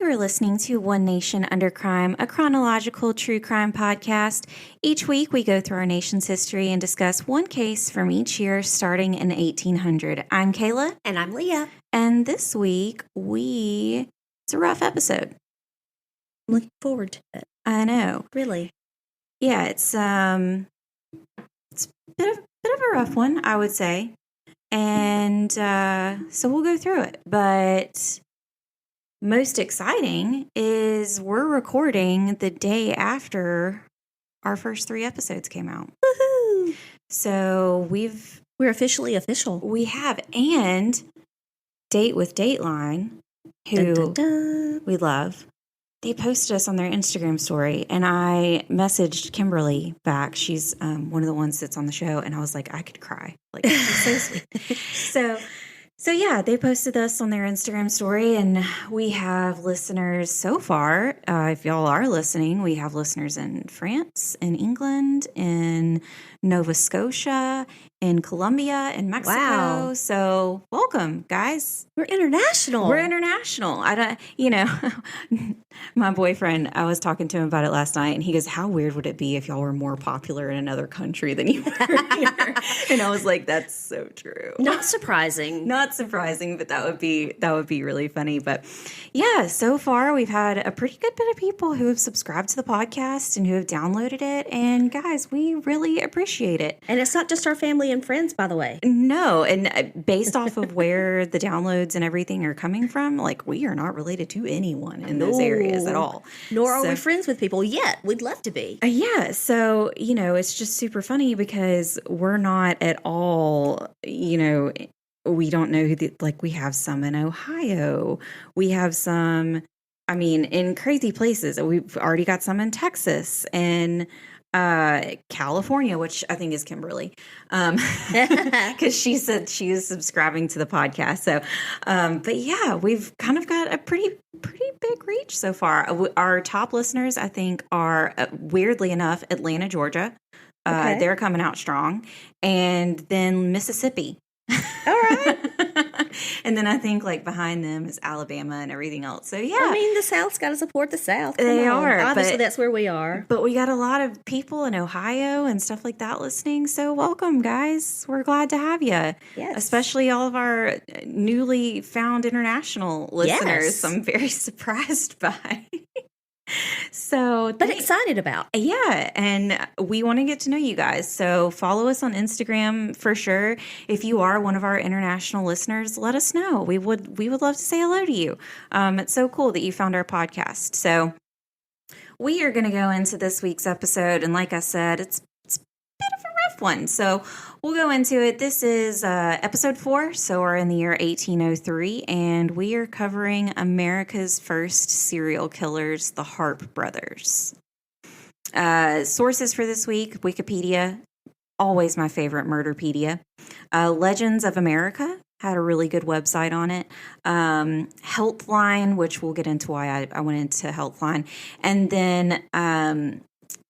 You are listening to One Nation Under Crime, a chronological true crime podcast. Each week, we go through our nation's history and discuss one case from each year starting in 1800. I'm Kayla. And I'm Leah. And this week, it's a rough episode. Looking forward to it. I know. Really? Yeah, it's a bit of a rough one, I would say. And so we'll go through it. But most exciting is we're recording the day after our first 3 episodes came out. Woohoo! So we're officially official. We have, and Date with Dateline, who dun, dun, dun. We love. They posted us on their Instagram story, and I messaged Kimberly back. She's one of the ones that's on the show, and I was like, I could cry. Like, it's so sweet. So yeah, they posted us on their Instagram story, and we have listeners so far. If y'all are listening, we have listeners in France, in England, in Nova Scotia, in Colombia, in Mexico. Wow. So welcome, guys. We're international. My boyfriend, I was talking to him about it last night, and he goes, how weird would it be if y'all were more popular in another country than you were here? And I was like, that's so true. Not surprising. Not surprising, but that would be really funny. But yeah, so far we've had a pretty good bit of people who have subscribed to the podcast and who have downloaded it. And guys, we really appreciate it. And it's not just our family and friends, by the way. No, and based off of where the downloads and everything are coming from, like, we are not related to anyone in those areas at all. Nor are we friends with people yet. We'd love to be. Yeah, so, it's just super funny because we're not at all, we don't know we have some in Ohio. We have some, in crazy places. We've already got some in Texas and California, which I think is Kimberly, because she said she is subscribing to the podcast. So, but yeah, we've kind of got a pretty big reach so far. Our top listeners, I think, are weirdly enough, Atlanta, Georgia. Okay. They're coming out strong, and then Mississippi. All right. And then I think behind them is Alabama and everything else. So yeah, the South's got to support the South. They are. Obviously, that's where we are. But we got a lot of people in Ohio and stuff like that listening. So welcome, guys. We're glad to have you. Yes. Especially all of our newly found international listeners. Yes. I'm very surprised by. But excited about. Yeah, and we want to get to know you guys. So follow us on Instagram for sure. If you are one of our international listeners, let us know. We would love to say hello to you. It's so cool that you found our podcast. So we are going to go into this week's episode, and like I said, it's a bit of a rough one. So we'll go into it. This is episode 4, so we're in the year 1803, and we are covering America's first serial killers, the Harpe Brothers. Sources for this week, Wikipedia, always my favorite, Murderpedia. Legends of America had a really good website on it. Healthline, which we'll get into why I went into Healthline. And then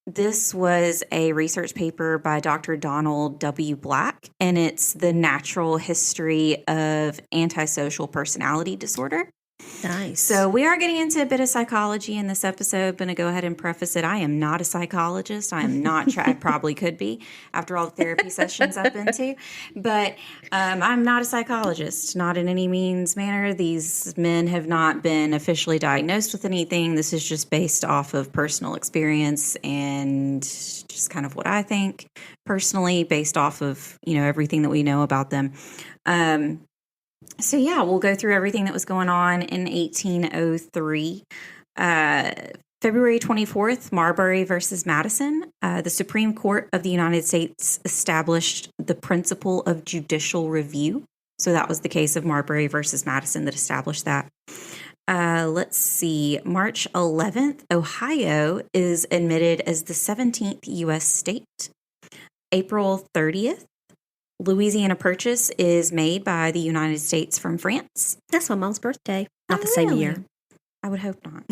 this was a research paper by Dr. Donald W. Black, and it's the natural history of antisocial personality disorder. Nice. So we are getting into a bit of psychology in this episode. I'm going to go ahead and preface it. I am not a psychologist. I am not. I probably could be after all the therapy sessions I've been to. But I'm not a psychologist, not in any means, manner. These men have not been officially diagnosed with anything. This is just based off of personal experience and just kind of what I think personally based off of, everything that we know about them. So yeah, we'll go through everything that was going on in 1803. February 24th, Marbury versus Madison. The Supreme Court of the United States established the principle of judicial review. So that was the case of Marbury versus Madison that established that. Let's see. March 11th, Ohio is admitted as the 17th U.S. state. April 30th, Louisiana Purchase is made by the United States from France. That's my mom's birthday. Not the same year. I would hope not.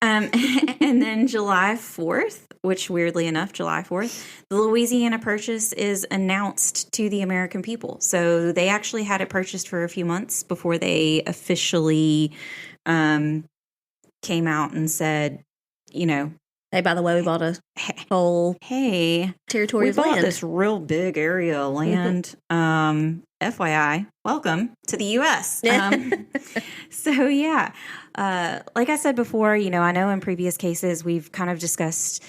And then July 4th, which weirdly enough, July 4th, the Louisiana Purchase is announced to the American people. So they actually had it purchased for a few months before they officially came out and said, you know, Hey, by the way, we bought a whole hey, territory we of bought land. this real big area of land. FYI, welcome to the U.S. So yeah, like I said before, you know, I know in previous cases we've kind of discussed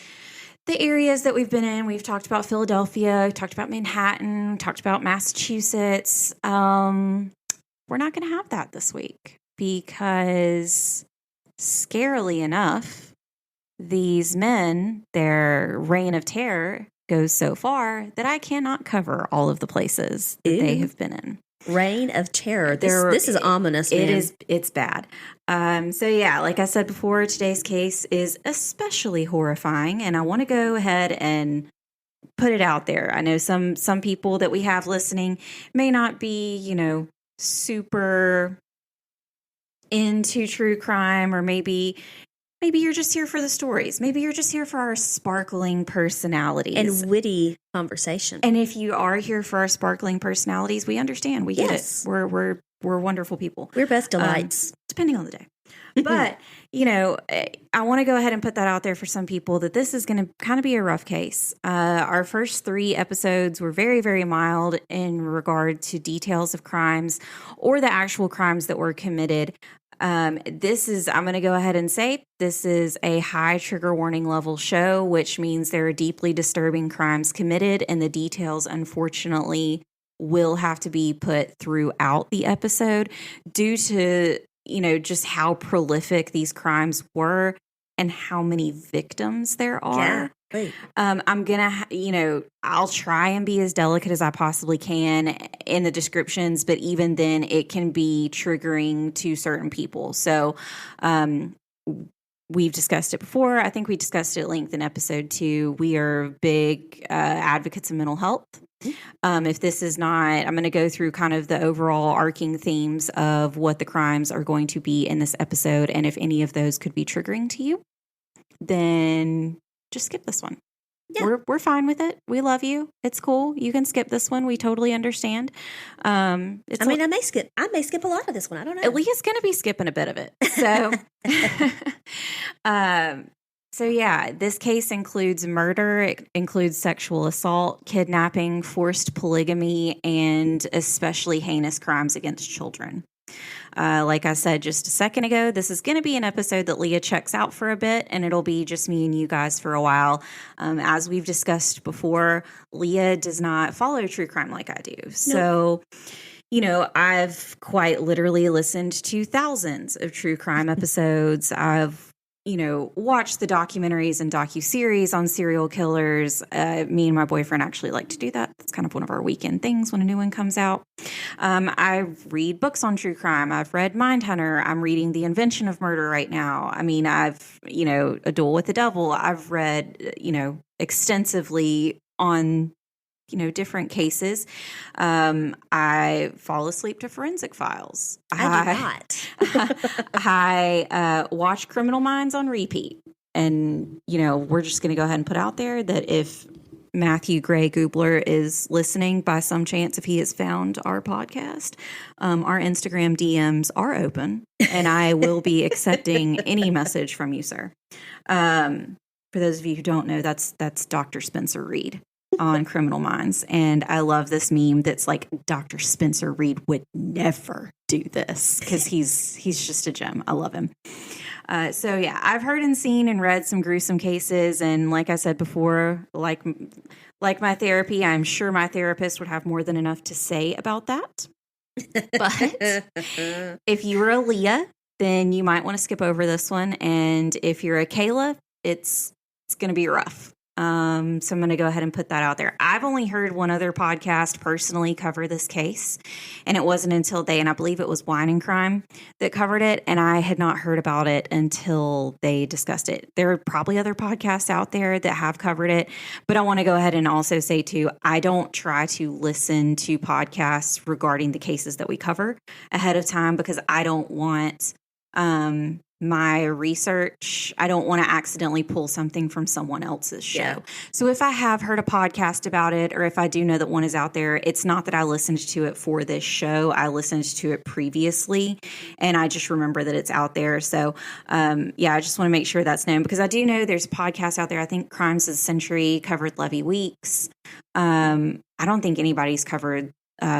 the areas that we've been in. We've talked about Philadelphia, talked about Manhattan, talked about Massachusetts. We're not going to have that this week because, scarily enough, these men, their reign of terror goes so far that I cannot cover all of the places that they have been in. Reign of terror. This is ominous, man. It's bad. So yeah, like I said before, today's case is especially horrifying, and I want to go ahead and put it out there. I know some people that we have listening may not be, you know, super into true crime, or maybe you're just here for the stories. Maybe you're just here for our sparkling personalities. And witty conversation. And if you are here for our sparkling personalities, we understand. We get it. We're wonderful people. We're best delights. Depending on the day. But, you know, I want to go ahead and put that out there for some people that this is going to kind of be a rough case. Our first 3 episodes were very, very mild in regard to details of crimes or the actual crimes that were committed. I'm going to go ahead and say this is a high trigger warning level show, which means there are deeply disturbing crimes committed, and the details, unfortunately, will have to be put throughout the episode due to, you know, just how prolific these crimes were and how many victims there are. Yeah. Great. I'm going to, you know, I'll try and be as delicate as I possibly can in the descriptions, but even then it can be triggering to certain people. So we've discussed it before. I think we discussed it at length in episode 2. We are big advocates of mental health. If this is not, I'm going to go through kind of the overall arcing themes of what the crimes are going to be in this episode. And if any of those could be triggering to you, then just skip this one. Yeah. We're fine with it. We love you. It's cool. You can skip this one. We totally understand. I may skip a lot of this one. I don't know. Leah's going to be skipping a bit of it. So, so yeah, this case includes murder. It includes sexual assault, kidnapping, forced polygamy, and especially heinous crimes against children. Like I said just a second ago, this is going to be an episode that Leah checks out for a bit, and it'll be just me and you guys for a while. As we've discussed before, Leah does not follow true crime like I do. Nope. So, you know, I've quite literally listened to thousands of true crime episodes. I've, you know, watched the documentaries and docuseries on serial killers. Me and my boyfriend actually like to do that. That's kind of one of our weekend things when a new one comes out. I read books on true crime. I've read Mindhunter. I'm reading The Invention of Murder right now. I mean, I've, you know, A Duel with the Devil. I've read, you know, extensively on, you know, different cases. I fall asleep to forensic files. I do not. I watch Criminal Minds on repeat. And, you know, we're just going to go ahead and put out there that if Matthew Gray Goobler is listening by some chance, if he has found our podcast, our Instagram DMs are open, and I will be accepting any message from you, sir. For those of you who don't know, that's Dr. Spencer Reed on Criminal Minds. And I love this meme that's like, Dr. Spencer Reed would never do this, because he's just a gem. I love him. So yeah, I've heard and seen and read some gruesome cases. And like I said before, like my therapy, I'm sure my therapist would have more than enough to say about that. But if you were a Leah, then you might want to skip over this one. And if you're a Kayla, it's going to be rough. So I'm going to go ahead and put that out there. I've only heard one other podcast personally cover this case, and it wasn't until and I believe it was Wine and Crime that covered it, and I had not heard about it until they discussed it. There are probably other podcasts out there that have covered it, but I want to go ahead and also say too, I don't try to listen to podcasts regarding the cases that we cover ahead of time, because I don't want my research. I don't want to accidentally pull something from someone else's show. Yeah. So if I have heard a podcast about it, or if I do know that one is out there, it's not that I listened to it for this show. I listened to it previously, and I just remember that it's out there. So, I just want to make sure that's known, because I do know there's podcasts out there. I think Crimes of the Century covered Levy Weeks. I don't think anybody's covered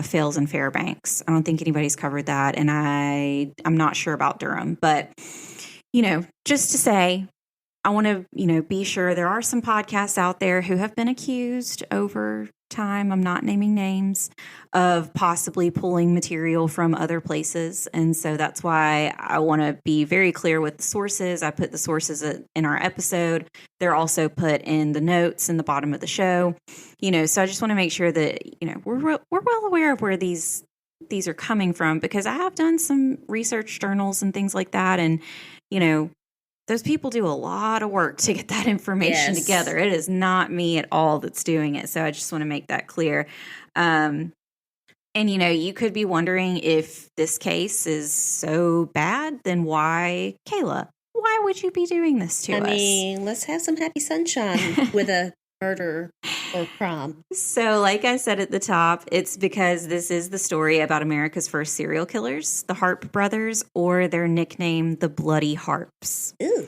Fales and Fairbanks. I don't think anybody's covered that, and I'm not sure about Durham, but just to say, I want to be sure there are some podcasts out there who have been accused over time, I'm not naming names, of possibly pulling material from other places, and so that's why I want to be very clear with the sources. I put the sources in our episode. They're also put in the notes in the bottom of the show. So I just want to make sure that we're well aware of where these are coming from, because I have done some research journals and things like that, and those people do a lot of work to get that information together. It is not me at all that's doing it. So I just want to make that clear. And you could be wondering, if this case is so bad, then why, Kayla, why would you be doing this to us? I mean, let's have some happy sunshine with a murder or crime. So like I said at the top, it's because this is the story about America's first serial killers, the Harpe Brothers, or their nickname, the Bloody Harps. Ooh.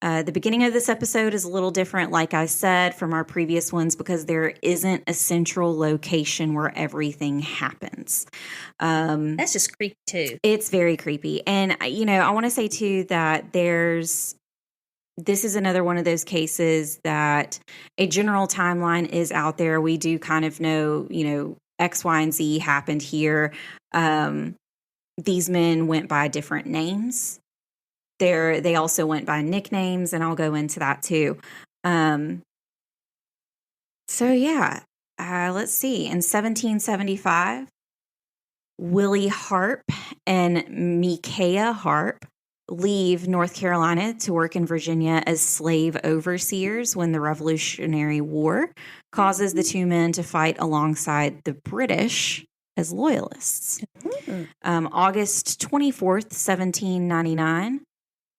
The beginning of this episode is a little different, like I said, from our previous ones, because there isn't a central location where everything happens. That's just creepy, too. It's very creepy. And, I want to say, too, that this is another one of those cases that a general timeline is out there. We do kind of know, X, Y, and Z happened here. These men went by different names. They also went by nicknames, and I'll go into that too. Let's see. In 1775, Willie Harpe and Micajah Harpe leave North Carolina to work in Virginia as slave overseers when the Revolutionary War causes the two men to fight alongside the British as loyalists. August 24th, 1799,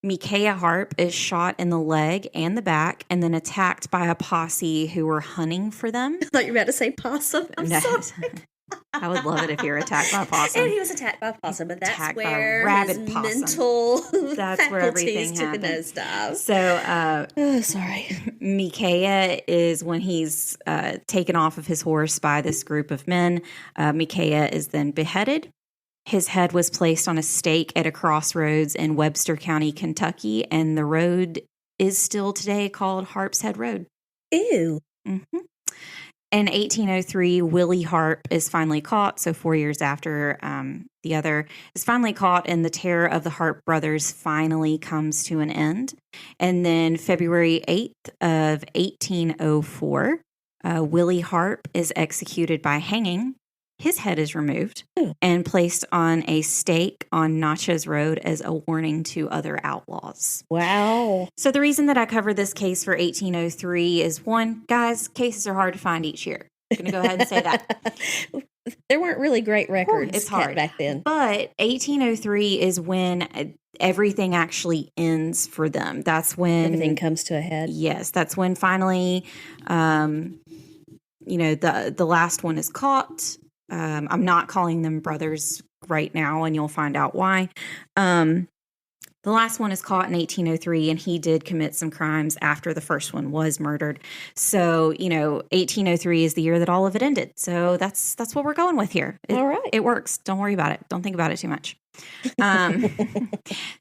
Micajah Harpe is shot in the leg and the back, and then attacked by a posse who were hunting for them. I thought you were about to say possum. I'm sorry. I would love it if you were attacked by a possum. And he was attacked by a possum, but that's Attacked by where a rabid his possum. mental That's where everything faculties took a happened. nosedive. So, Sorry. Micajah is when he's taken off of his horse by this group of men. Micajah is then beheaded. His head was placed on a stake at a crossroads in Webster County, Kentucky, and the road is still today called Harp's Head Road. Ew. Mm-hmm. In 1803, Willie Harpe is finally caught. So 4 years after the other is finally caught, and the terror of the Harpe brothers finally comes to an end. And then February 8th of 1804, Willie Harpe is executed by hanging. His head is removed and placed on a stake on Natchez Road as a warning to other outlaws. Wow. So the reason that I covered this case for 1803 is, one, guys, cases are hard to find each year. I'm going to go ahead and say that. There weren't really great records It's hard back then. But 1803 is when everything actually ends for them. That's when Everything comes to a head. Yes, that's when finally, the last one is caught. I'm not calling them brothers right now, and you'll find out why. The last one is caught in 1803, and he did commit some crimes after the first one was murdered. So, 1803 is the year that all of it ended. So that's what we're going with here. All right. It works. Don't worry about it. Don't think about it too much.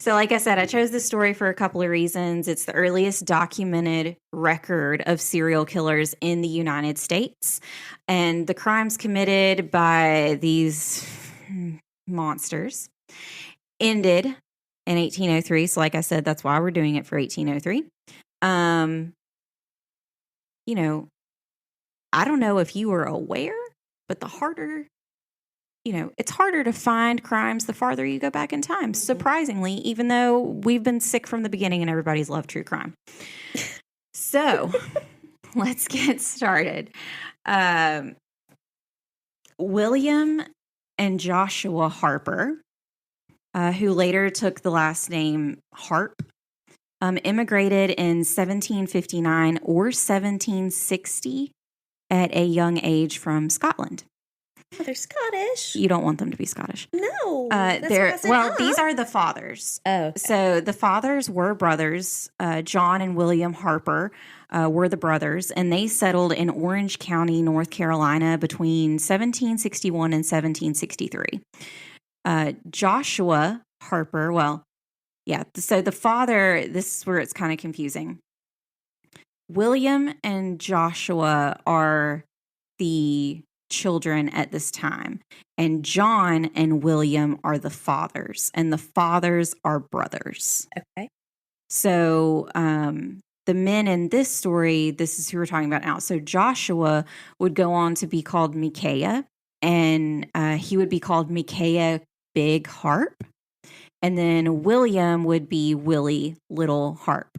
So like I said, I chose this story for a couple of reasons. It's the earliest documented record of serial killers in the United States. And the crimes committed by these monsters ended in 1803. So like I said, that's why we're doing it for 1803. I don't know if you were aware, but it's harder to find crimes the farther you go back in time, surprisingly, even though we've been sick from the beginning and everybody's loved true crime. So let's get started. William and Joshua Harper who later took the last name Harpe, immigrated in 1759 or 1760 at a young age from Scotland. Oh, they're Scottish. You don't want them to be Scottish. No. That's why I said, well, these are the fathers. Oh, okay. So the fathers were brothers. John and William Harper were the brothers, and they settled in Orange County, North Carolina between 1761 and 1763. Joshua Harper, so the father, this is where it's kind of confusing. William and Joshua are the children at this time, and John and William are the fathers, and the fathers are brothers. Okay. So the men in this story, this is who we're talking about now. So Joshua would go on to be called Micajah, and he would be called Micajah Big Harpe. And then William would be Willie Little Harpe.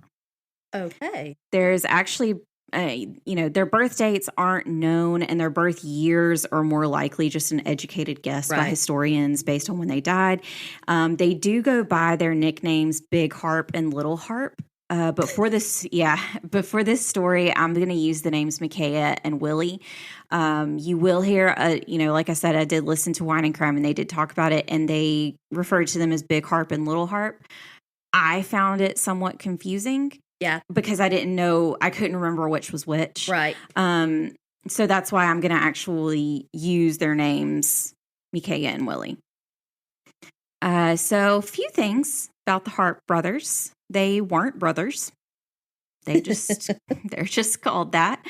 Okay. There's actually, their birth dates aren't known, and their birth years are more likely just an educated guess by historians based on when they died. They do go by their nicknames Big Harpe and Little Harpe. But for this story, I'm going to use the names Micajah and Willie. You will hear, like I said, I did listen to Wine and Crime, and they did talk about it, and they referred to them as Big Harpe and Little Harpe. I found it somewhat confusing. Yeah. Because I couldn't remember which was which. Right. So that's why I'm going to actually use their names, Micajah and Willie. So a few things about the Harpe brothers. They weren't brothers. They're just called that.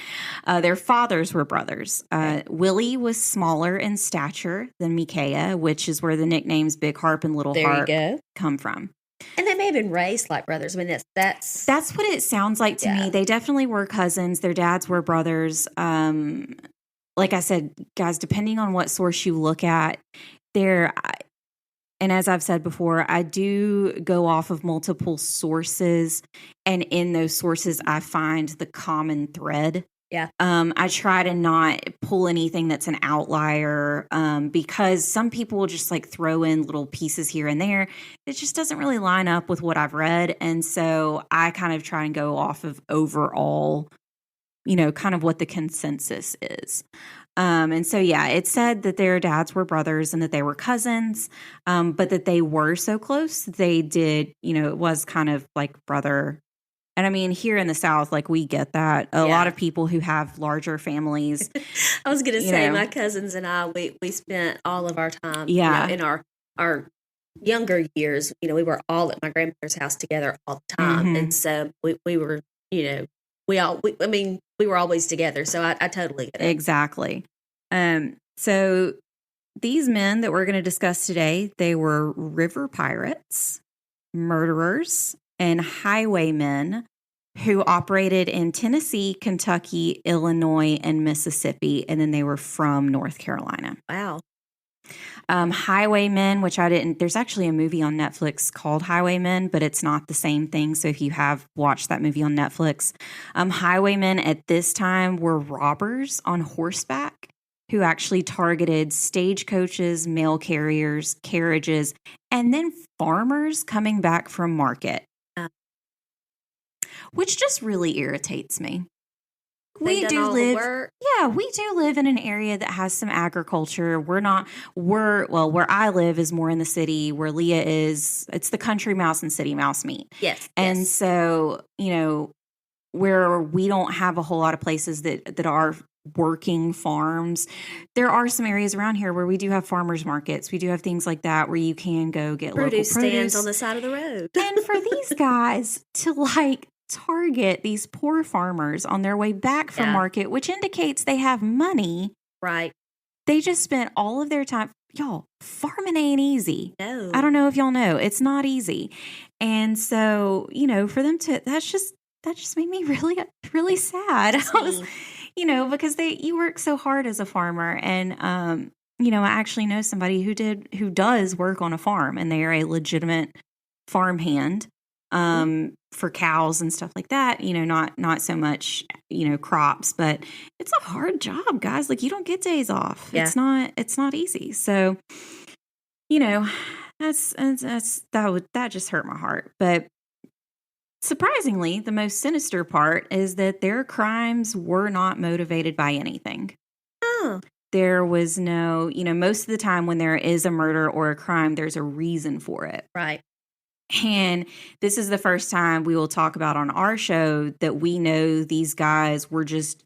Their fathers were brothers. Willie was smaller in stature than Micajah, which is where the nicknames Big Harpe and Little Harpe come from. And they may have been raised like brothers. I mean, that's what it sounds like to me. They definitely were cousins. Their dads were brothers. Like I said, guys, depending on what source you look at, and as I've said before, I do go off of multiple sources, and in those sources, I find the common thread. Yeah. I try to not pull anything that's an outlier because some people will just like throw in little pieces here and there. It just doesn't really line up with what I've read. And so I kind of try and go off of overall, kind of what the consensus is. And so, it said that their dads were brothers and that they were cousins, but that they were so close. They did, it was kind of like brother. And I mean, here in the South, like we get that. A lot of people who have larger families. I was going to say, my cousins and I, we spent all of our time in our younger years. We were all at my grandmother's house together all the time. Mm-hmm. And so we were, we were always together. So I totally get it. Exactly. So these men that we're going to discuss today, they were river pirates, murderers, and highwaymen who operated in Tennessee, Kentucky, Illinois, and Mississippi, and then they were from North Carolina. Wow. Highwaymen, which I didn't, there's actually a movie on Netflix called Highwaymen, but it's not the same thing. So if you have watched that movie on Netflix, highwaymen at this time were robbers on horseback who actually targeted stagecoaches, mail carriers, carriages, and then farmers coming back from market. Which just really irritates me. We do live in an area that has some agriculture. Where I live is more in the city. Where Leah is, it's the country mouse and city mouse meet. Yes. And so, where we don't have a whole lot of places that are working farms, there are some areas around here where we do have farmers markets. We do have things like that where you can go get produce local produce stands on the side of the road. And for these guys to target these poor farmers on their way back from market, which indicates they have money. Right. They just spent all of their time. Y'all, farming ain't easy. No. I don't know if y'all know. It's not easy. And so, for them to, that just made me really, really sad. I was, because you work so hard as a farmer. And, I actually know somebody who does work on a farm, and they are a legitimate farmhand. For cows and stuff like that, not so much, crops, but it's a hard job, guys. Like, you don't get days off. Yeah. It's not easy. So, that just hurt my heart. But surprisingly, the most sinister part is that their crimes were not motivated by anything. Oh. There was no, most of the time when there is a murder or a crime, there's a reason for it. Right. And this is the first time we will talk about on our show that we know these guys were just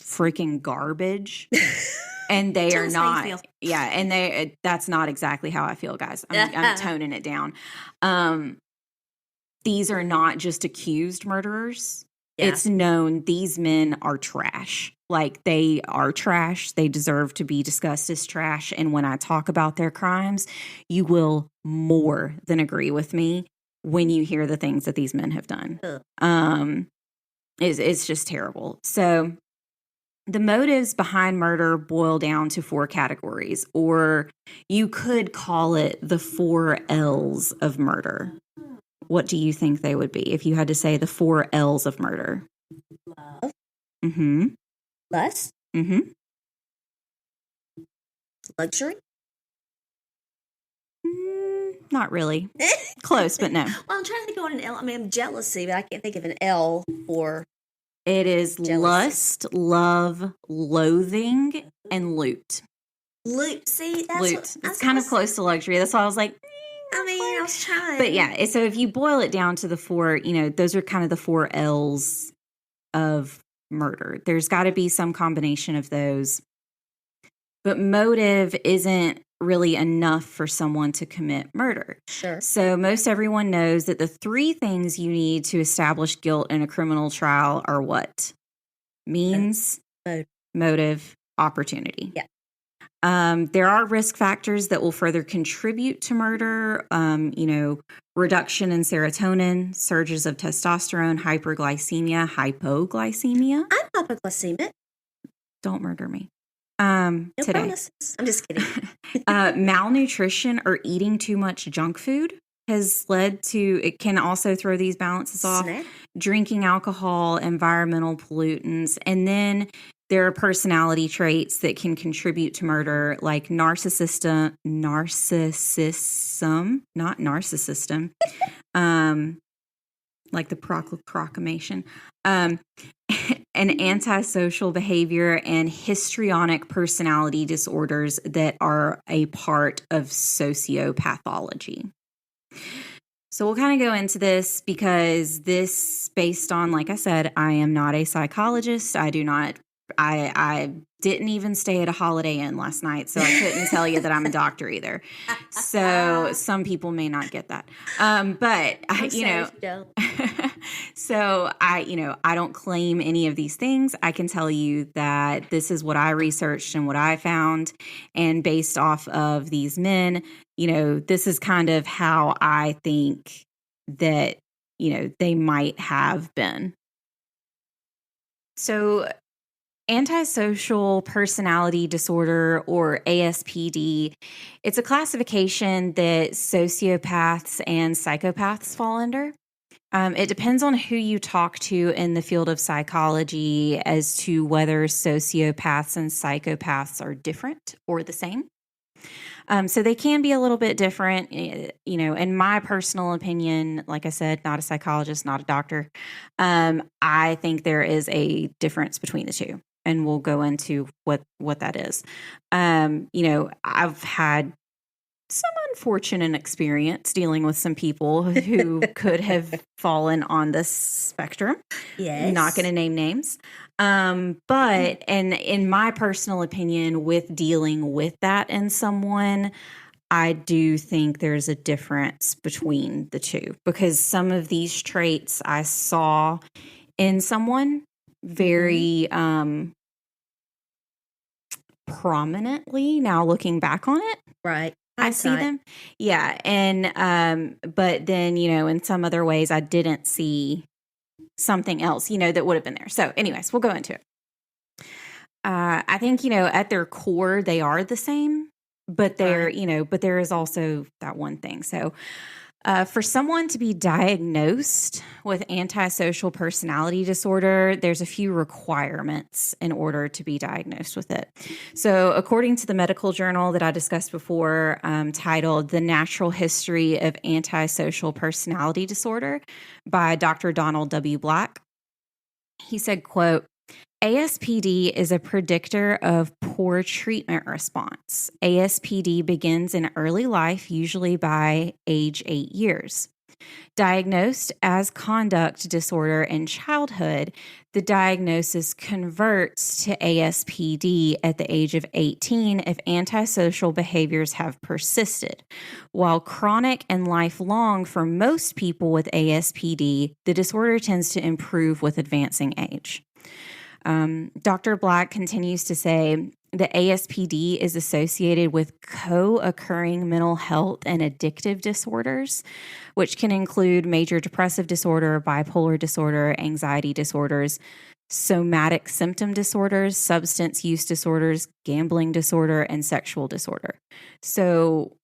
freaking garbage. And they are not. Yeah, and that's not exactly how I feel, guys. I'm toning it down. These are not just accused murderers. Yeah. It's known these men are trash. Like, they are trash. They deserve to be discussed as trash. And when I talk about their crimes, you will more than agree with me when you hear the things that these men have done. It's just terrible. So the motives behind murder boil down to 4 categories, or you could call it the 4 L's of murder. What do you think they would be if you had to say the 4 L's of murder? Love. Mm-hmm. Lust. Mm-hmm. Luxury. Not really. Close, but no. Well, I'm trying to think of an L. I mean, jealousy, but I can't think of an L for. It is jealousy. Lust, love, loathing, and loot. Loot. See, that's loot. It's kind of close to luxury. That's why I was like. I was trying. But yeah, so if you boil it down to the 4, those are kind of the 4 L's of murder. There's got to be some combination of those. But motive isn't really enough for someone to commit murder. Sure. So most everyone knows that the 3 things you need to establish guilt in a criminal trial are what? Means, motive, opportunity. Yeah. There are risk factors that will further contribute to murder, reduction in serotonin, surges of testosterone, hypoglycemia. I'm hypoglycemic. Don't murder me. No today. Promises. I'm just kidding. Malnutrition or eating too much junk food has led to, it can also throw these balances off. Drinking alcohol, environmental pollutants, and then there are personality traits that can contribute to murder, like narcissism, not narcissism, like the proclamation, and antisocial behavior and histrionic personality disorders that are a part of sociopathology. So we'll kind of go into this because this, based on, like I said, I am not a psychologist. I didn't even stay at a Holiday Inn last night, so I couldn't tell you that I'm a doctor either. So some people may not get that. But so I don't claim any of these things. I can tell you that this is what I researched and what I found. And based off of these men, this is kind of how I think that, they might have been. So Antisocial personality disorder, or ASPD, it's a classification that sociopaths and psychopaths fall under. It depends on who you talk to in the field of psychology as to whether sociopaths and psychopaths are different or the same. So they can be a little bit different, in my personal opinion. Like I said, not a psychologist, not a doctor. I think there is a difference between the two. And we'll go into what that is. I've had some unfortunate experience dealing with some people who could have fallen on this spectrum. Yes. Not going to name names. But in my personal opinion, with dealing with that in someone, I do think there's a difference between the two, because some of these traits I saw in someone very prominently now looking back on it. Right. I see them. Yeah. And, but then, in some other ways I didn't see something else, that would have been there. So anyways, we'll go into it. I think, at their core, they are the same, but they're, but there is also that one thing. So For someone to be diagnosed with antisocial personality disorder, there's a few requirements in order to be diagnosed with it. So according to the medical journal that I discussed before, titled The Natural History of Antisocial Personality Disorder by Dr. Donald W. Black, he said, quote, ASPD is a predictor of poor treatment response. ASPD begins in early life, usually by age 8 years. Diagnosed as conduct disorder in childhood, the diagnosis converts to ASPD at the age of 18 if antisocial behaviors have persisted. While chronic and lifelong for most people with ASPD, the disorder tends to improve with advancing age. Dr. Black continues to say that ASPD is associated with co-occurring mental health and addictive disorders, which can include major depressive disorder, bipolar disorder, anxiety disorders, somatic symptom disorders, substance use disorders, gambling disorder, and sexual disorder. So,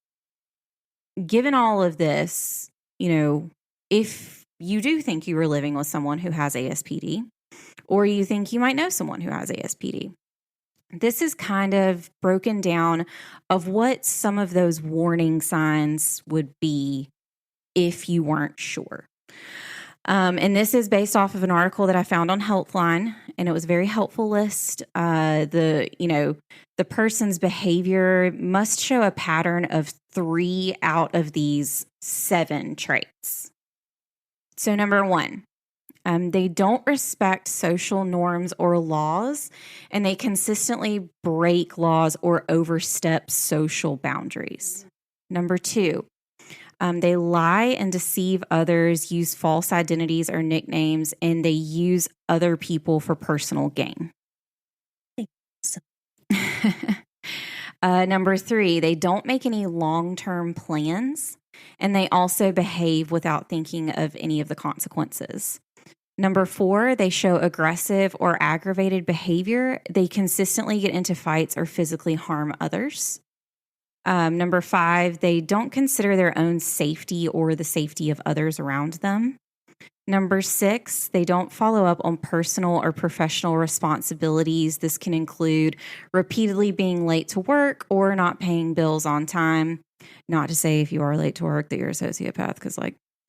given all of this, if you do think you are living with someone who has ASPD, or you think you might know someone who has ASPD, this is kind of broken down of what some of those warning signs would be if you weren't sure. And this is based off of an article that I found on Healthline, and it was a very helpful list. The person's behavior must show a pattern of 3 out of these 7 traits. So number 1, they don't respect social norms or laws, and they consistently break laws or overstep social boundaries. Number 2, they lie and deceive others, use false identities or nicknames, and they use other people for personal gain. Number 3, they don't make any long-term plans, and they also behave without thinking of any of the consequences. Number 4, they show aggressive or aggravated behavior. They consistently get into fights or physically harm others. Number 5, they don't consider their own safety or the safety of others around them. Number 6, they don't follow up on personal or professional responsibilities. This can include repeatedly being late to work or not paying bills on time. Not to say if you are late to work that you're a sociopath, because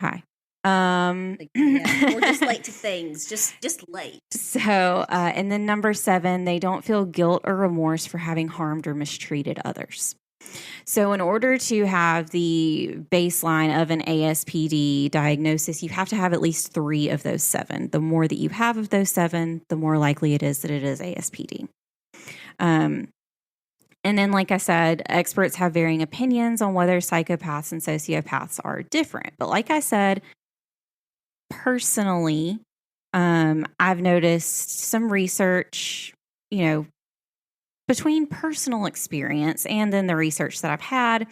hi. Or just late to things, just late. So, and then number 7, they don't feel guilt or remorse for having harmed or mistreated others. So in order to have the baseline of an ASPD diagnosis, you have to have at least 3 of those 7. The more that you have of those 7, the more likely it is that it is ASPD. And then, like I said, experts have varying opinions on whether psychopaths and sociopaths are different. But like I said, personally, I've noticed some research, between personal experience and then the research that I've had,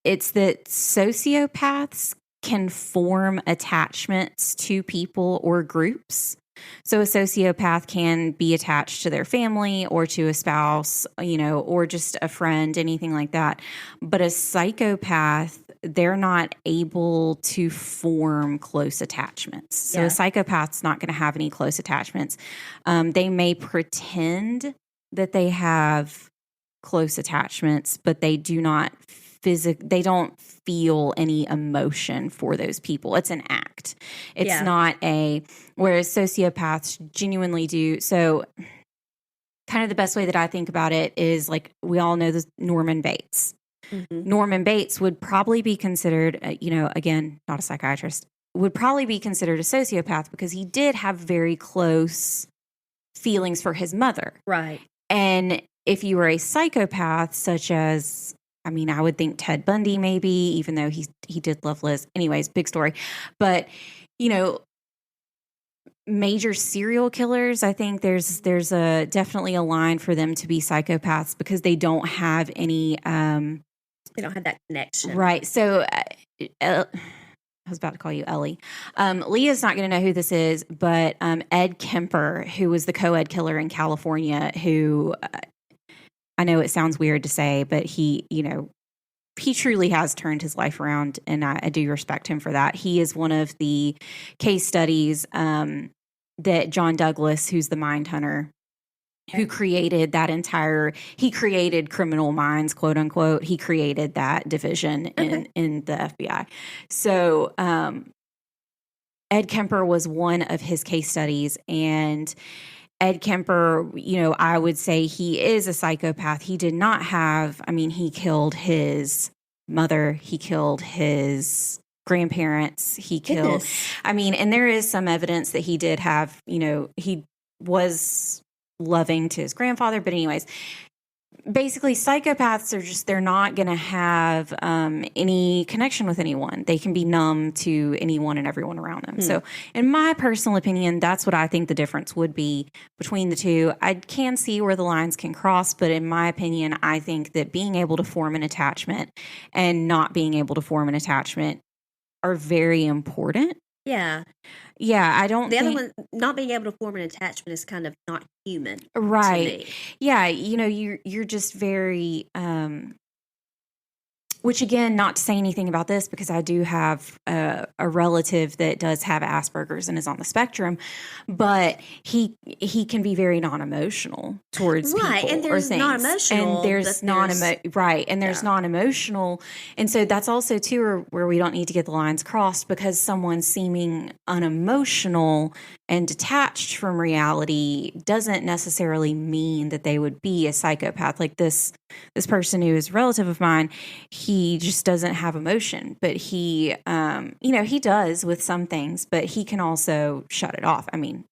it's that sociopaths can form attachments to people or groups. So a sociopath can be attached to their family or to a spouse, or just a friend, anything like that. But a psychopath, they're not able to form close attachments. So a psychopath's not going to have any close attachments. They may pretend that they have close attachments, but they do not they don't feel any emotion for those people. It's an act. It's not whereas sociopaths genuinely do. So kind of the best way that I think about it is we all know this Norman Bates. Mm-hmm. Norman Bates would probably be considered, again, not a psychiatrist, would probably be considered a sociopath because he did have very close feelings for his mother. Right. And if you were a psychopath, such as, I would think Ted Bundy maybe, even though he did love Liz. Anyways, big story. But, major serial killers, I think there's definitely a line for them to be psychopaths because they don't have any... they don't have that connection. Right. So I was about to call you Ellie. Leah's not going to know who this is, but Ed Kemper, who was the co-ed killer in California, who I know it sounds weird to say, but he, truly has turned his life around, and I do respect him for that. He is one of the case studies that John Douglas, who's the mind hunter, who created that he created criminal minds, quote unquote. He created that division in the FBI. So Ed Kemper was one of his case studies, and Ed Kemper, I would say he is a psychopath. He did not have, he killed his mother, he killed his grandparents, he killed, and there is some evidence that he did have, he was loving to his grandfather. But anyways, basically psychopaths are they're not going to have any connection with anyone. They can be numb to anyone and everyone around them. So in my personal opinion, that's what I think the difference would be between the two. I can see where the lines can cross, but in my opinion, I think that being able to form an attachment and not being able to form an attachment are very important. Yeah. Yeah, I don't think... The other one, not being able to form an attachment is kind of not human. Right. To me. Yeah, you're just very... which, again, not to say anything about this, because I do have a relative that does have Asperger's and is on the spectrum, but he can be very non-emotional towards people and there's or things. Non-emotional. And there's there's non-emotional. And so that's also, too, where we don't need to get the lines crossed, because someone seeming unemotional and detached from reality doesn't necessarily mean that they would be a psychopath. Like this person who is a relative of mine, he just doesn't have emotion, but he, he does with some things, but he can also shut it off. I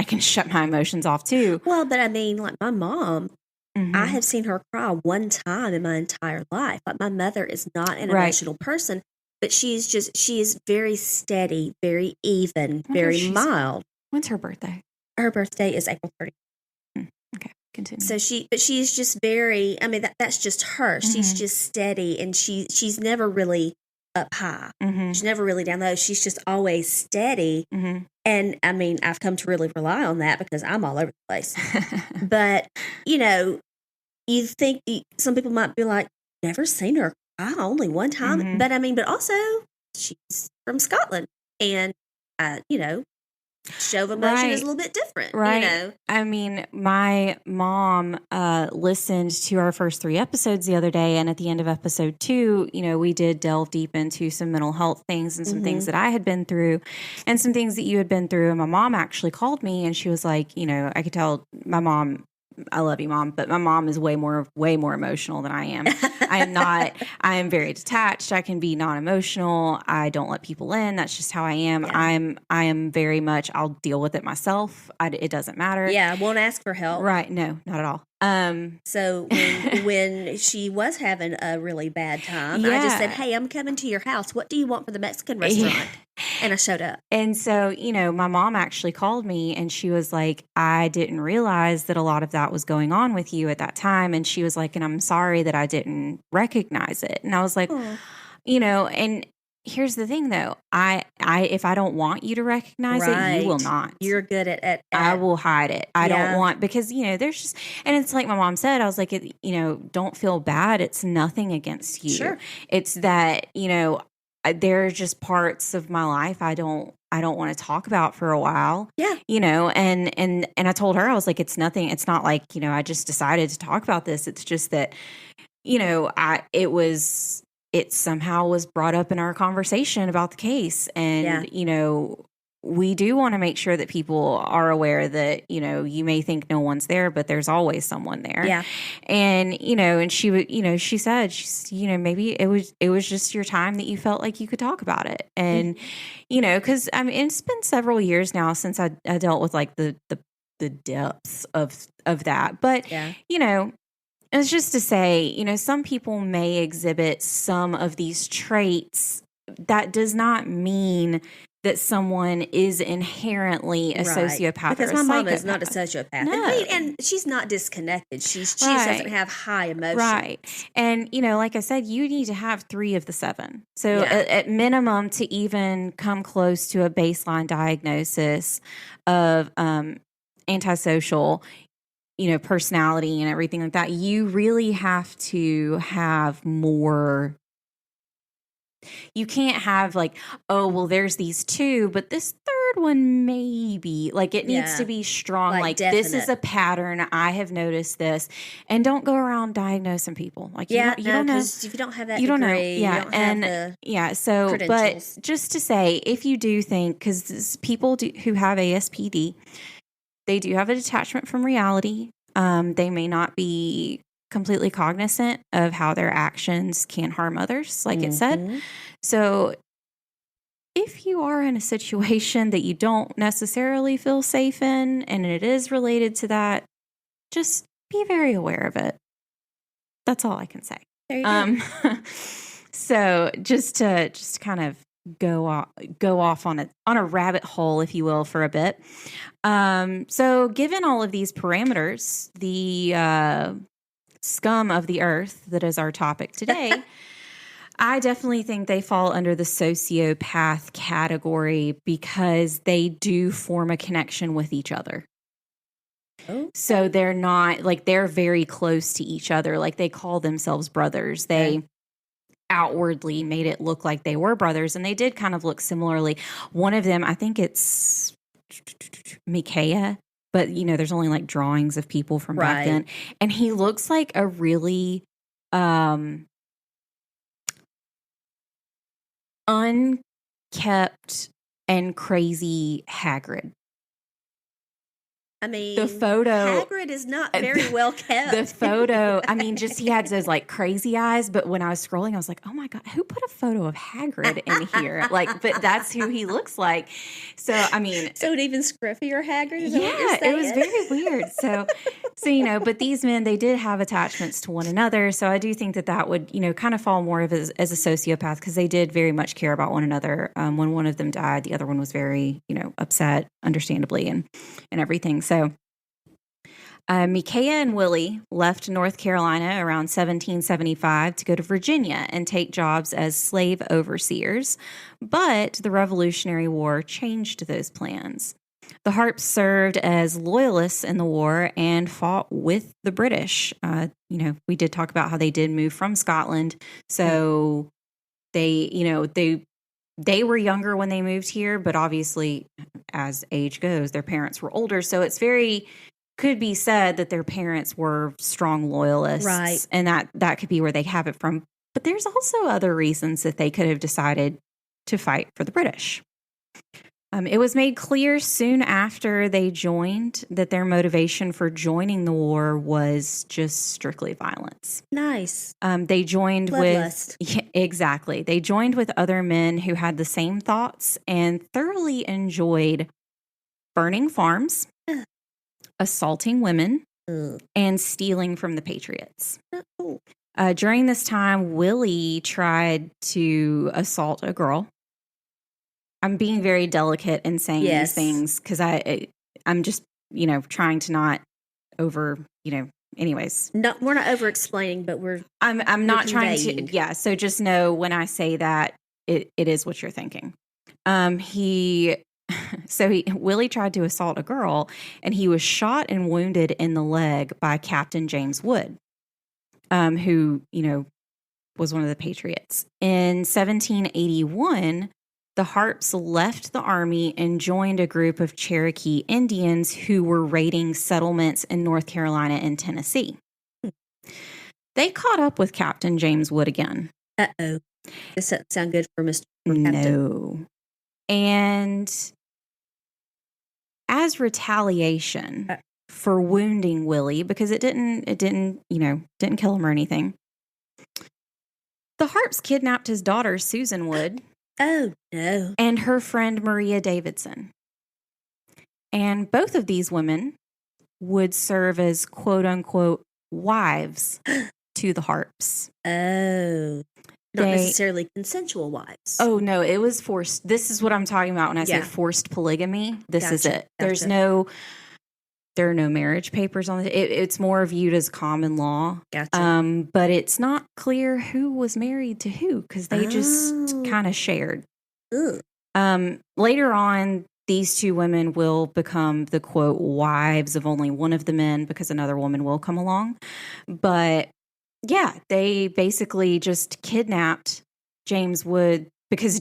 can shut my emotions off too. Well, but like my mom, I have seen her cry one time in my entire life. Like my mother is not an emotional person, but she is very steady, very even, very mild. When's her birthday? Her birthday is April 30th. Okay, continue. So she's just very, that's just her. She's just steady, and she's never really up high. She's never really down low. She's just always steady. And I've come to really rely on that because I'm all over the place. But, you think some people might be like, never seen her cry, only one time. But but also she's from Scotland, and, show of emotion is a little bit different, right? My mom listened to our first 3 episodes the other day, and at the end of episode 2, we did delve deep into some mental health things and some things that I had been through and some things that you had been through. And my mom actually called me, and she was like, I could tell my mom, I love you, Mom, but my mom is way more emotional than I am. I am not. I am very detached. I can be non-emotional. I don't let people in. That's just how I am. Yeah. I am very much, I'll deal with it myself. It doesn't matter. Yeah, I won't ask for help. Right. No, not at all. So when she was having a really bad time, I just said, hey, I'm coming to your house. What do you want for the Mexican restaurant? And I showed up. And so, my mom actually called me, and she was like, I didn't realize that a lot of that was going on with you at that time. And she was like, and I'm sorry that I didn't recognize it. And I was like, and here's the thing though. If I don't want you to recognize it, you will not. You're good at I will hide it. I don't want, because, there's just, and it's like my mom said, I was like, don't feel bad. It's nothing against you. Sure. It's that, there are just parts of my life I don't want to talk about for a while. Yeah. And I told her, I was like, it's nothing. It's not like, I just decided to talk about this. It's just that, it somehow was brought up in our conversation about the case. And, we do want to make sure that people are aware that, you may think no one's there, but there's always someone there. Yeah. And, and she would, she said, maybe it was just your time that you felt like you could talk about it. And, cause it's been several years now since I dealt with like the depths of that. But, it's just to say, some people may exhibit some of these traits. That does not mean that someone is inherently a sociopath. Because my mom is not a sociopath. No. And she's not disconnected. She just doesn't have high emotions. Right. And, like I said, you need to have 3 of the 7. So at minimum, to even come close to a baseline diagnosis of antisocial, personality and everything like that, you really have to have more. You can't have like, oh, well, there's these two, but this third one maybe. Like, it needs to be strong. Like this is a pattern. I have noticed this. And don't go around diagnosing people. Like, you don't know. Because if you don't have that you don't know. degree, Yeah. you don't have the So, credentials. but just to say, if you do think, because people who have ASPD, they do have a detachment from reality. They may not be completely cognizant of how their actions can harm others, like it said. So if you are in a situation that you don't necessarily feel safe in, and it is related to that, just be very aware of it. That's all I can say. There you go. So just to kind of go off on a rabbit hole, if you will, for a bit. So given all of these parameters, the scum of the earth that is our topic today, I definitely think they fall under the sociopath category because they do form a connection with each other. Oh. So they're not like, they're very close to each other. Like, they call themselves brothers. They outwardly made it look like they were brothers, and they did kind of look similarly. One of them, I think it's Micajah, but there's only like drawings of people from back then, and he looks like a really unkept and crazy Hagrid. I mean, the photo, Hagrid is not very well kept. The photo, I mean, just he had those like crazy eyes. But when I was scrolling, I was like, oh my God, who put a photo of Hagrid in here? Like, but that's who he looks like. So, I mean. So, even scruffier Hagrid? Is it was very weird. So, but these men, they did have attachments to one another. So, I do think that would, kind of fall more of as a sociopath, because they did very much care about one another. When one of them died, the other one was very, upset, understandably, and everything. So, Micajah and Wiley left North Carolina around 1775 to go to Virginia and take jobs as slave overseers, but the Revolutionary War changed those plans. The Harpes served as loyalists in the war and fought with the British. We did talk about how they did move from Scotland, so they were younger when they moved here, but obviously, as age goes, their parents were older. So it's could be said that their parents were strong loyalists. Right. And that could be where they have it from. But there's also other reasons that they could have decided to fight for the British. It was made clear soon after they joined that their motivation for joining the war was just strictly violence. Nice. They joined Bloodlust. Exactly. They joined with other men who had the same thoughts and thoroughly enjoyed burning farms, assaulting women, and stealing from the Patriots. Oh. During this time, Wiley tried to assault a girl. I'm being very delicate in saying these things because I'm just, trying to not over, anyways. No, we're not over explaining, but I'm not trying to. Yeah. So just know when I say that it is what you're thinking. Willie tried to assault a girl, and he was shot and wounded in the leg by Captain James Wood, who, was one of the Patriots. In 1781, the Harpes left the army and joined a group of Cherokee Indians who were raiding settlements in North Carolina and Tennessee. They caught up with Captain James Wood again. Uh-oh. This doesn't sound good for Mr. Captain. No. And as retaliation for wounding Willie, because it didn't kill him or anything, the Harpes kidnapped his daughter, Susan Wood. Oh, no. And her friend, Maria Davidson. And both of these women would serve as quote unquote wives to the Harpes. Oh. Not necessarily consensual wives. Oh, no, it was forced. This is what I'm talking about when I say forced polygamy. This is it. There are no marriage papers on it. It's more viewed as common law. Gotcha. But it's not clear who was married to who because they just kind of shared. Ooh. Later on, these two women will become the, quote, wives of only one of the men because another woman will come along. But yeah, they basically just kidnapped James Wood because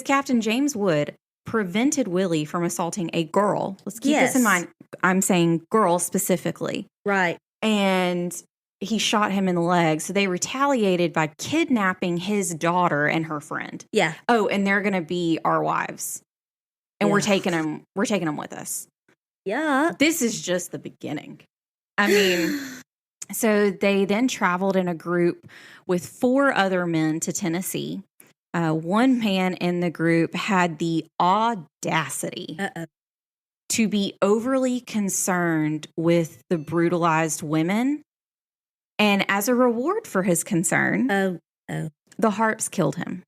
Captain James Wood prevented Willie from assaulting a girl. Let's keep this in mind. I'm saying girl specifically. Right. And he shot him in the leg. So they retaliated by kidnapping his daughter and her friend. Yeah. Oh, and they're going to be our wives. And we're taking them with us. Yeah. This is just the beginning. I mean, so they then traveled in a group with 4 other men to Tennessee. One man in the group had the audacity to be overly concerned with the brutalized women. And as a reward for his concern, the Harps killed him.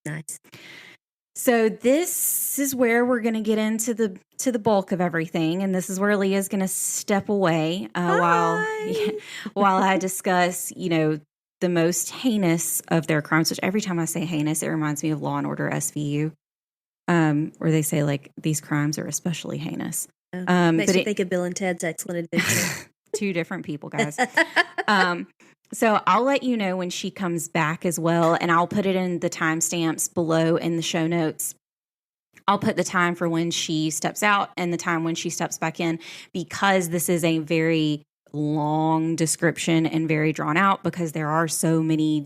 Nice. So this is where we're going to get into the bulk of everything, and this is where Leah's going to step away while I discuss, the most heinous of their crimes. Which every time I say heinous, it reminds me of Law and Order SVU, where they say like these crimes are especially heinous. Makes you think of Bill and Ted's Excellent Adventure. 2 different people, guys. So I'll let you know when she comes back as well, and I'll put it in the timestamps below in the show notes. I'll put the time for when she steps out and the time when she steps back in, because this is a very long description and very drawn out because there are so many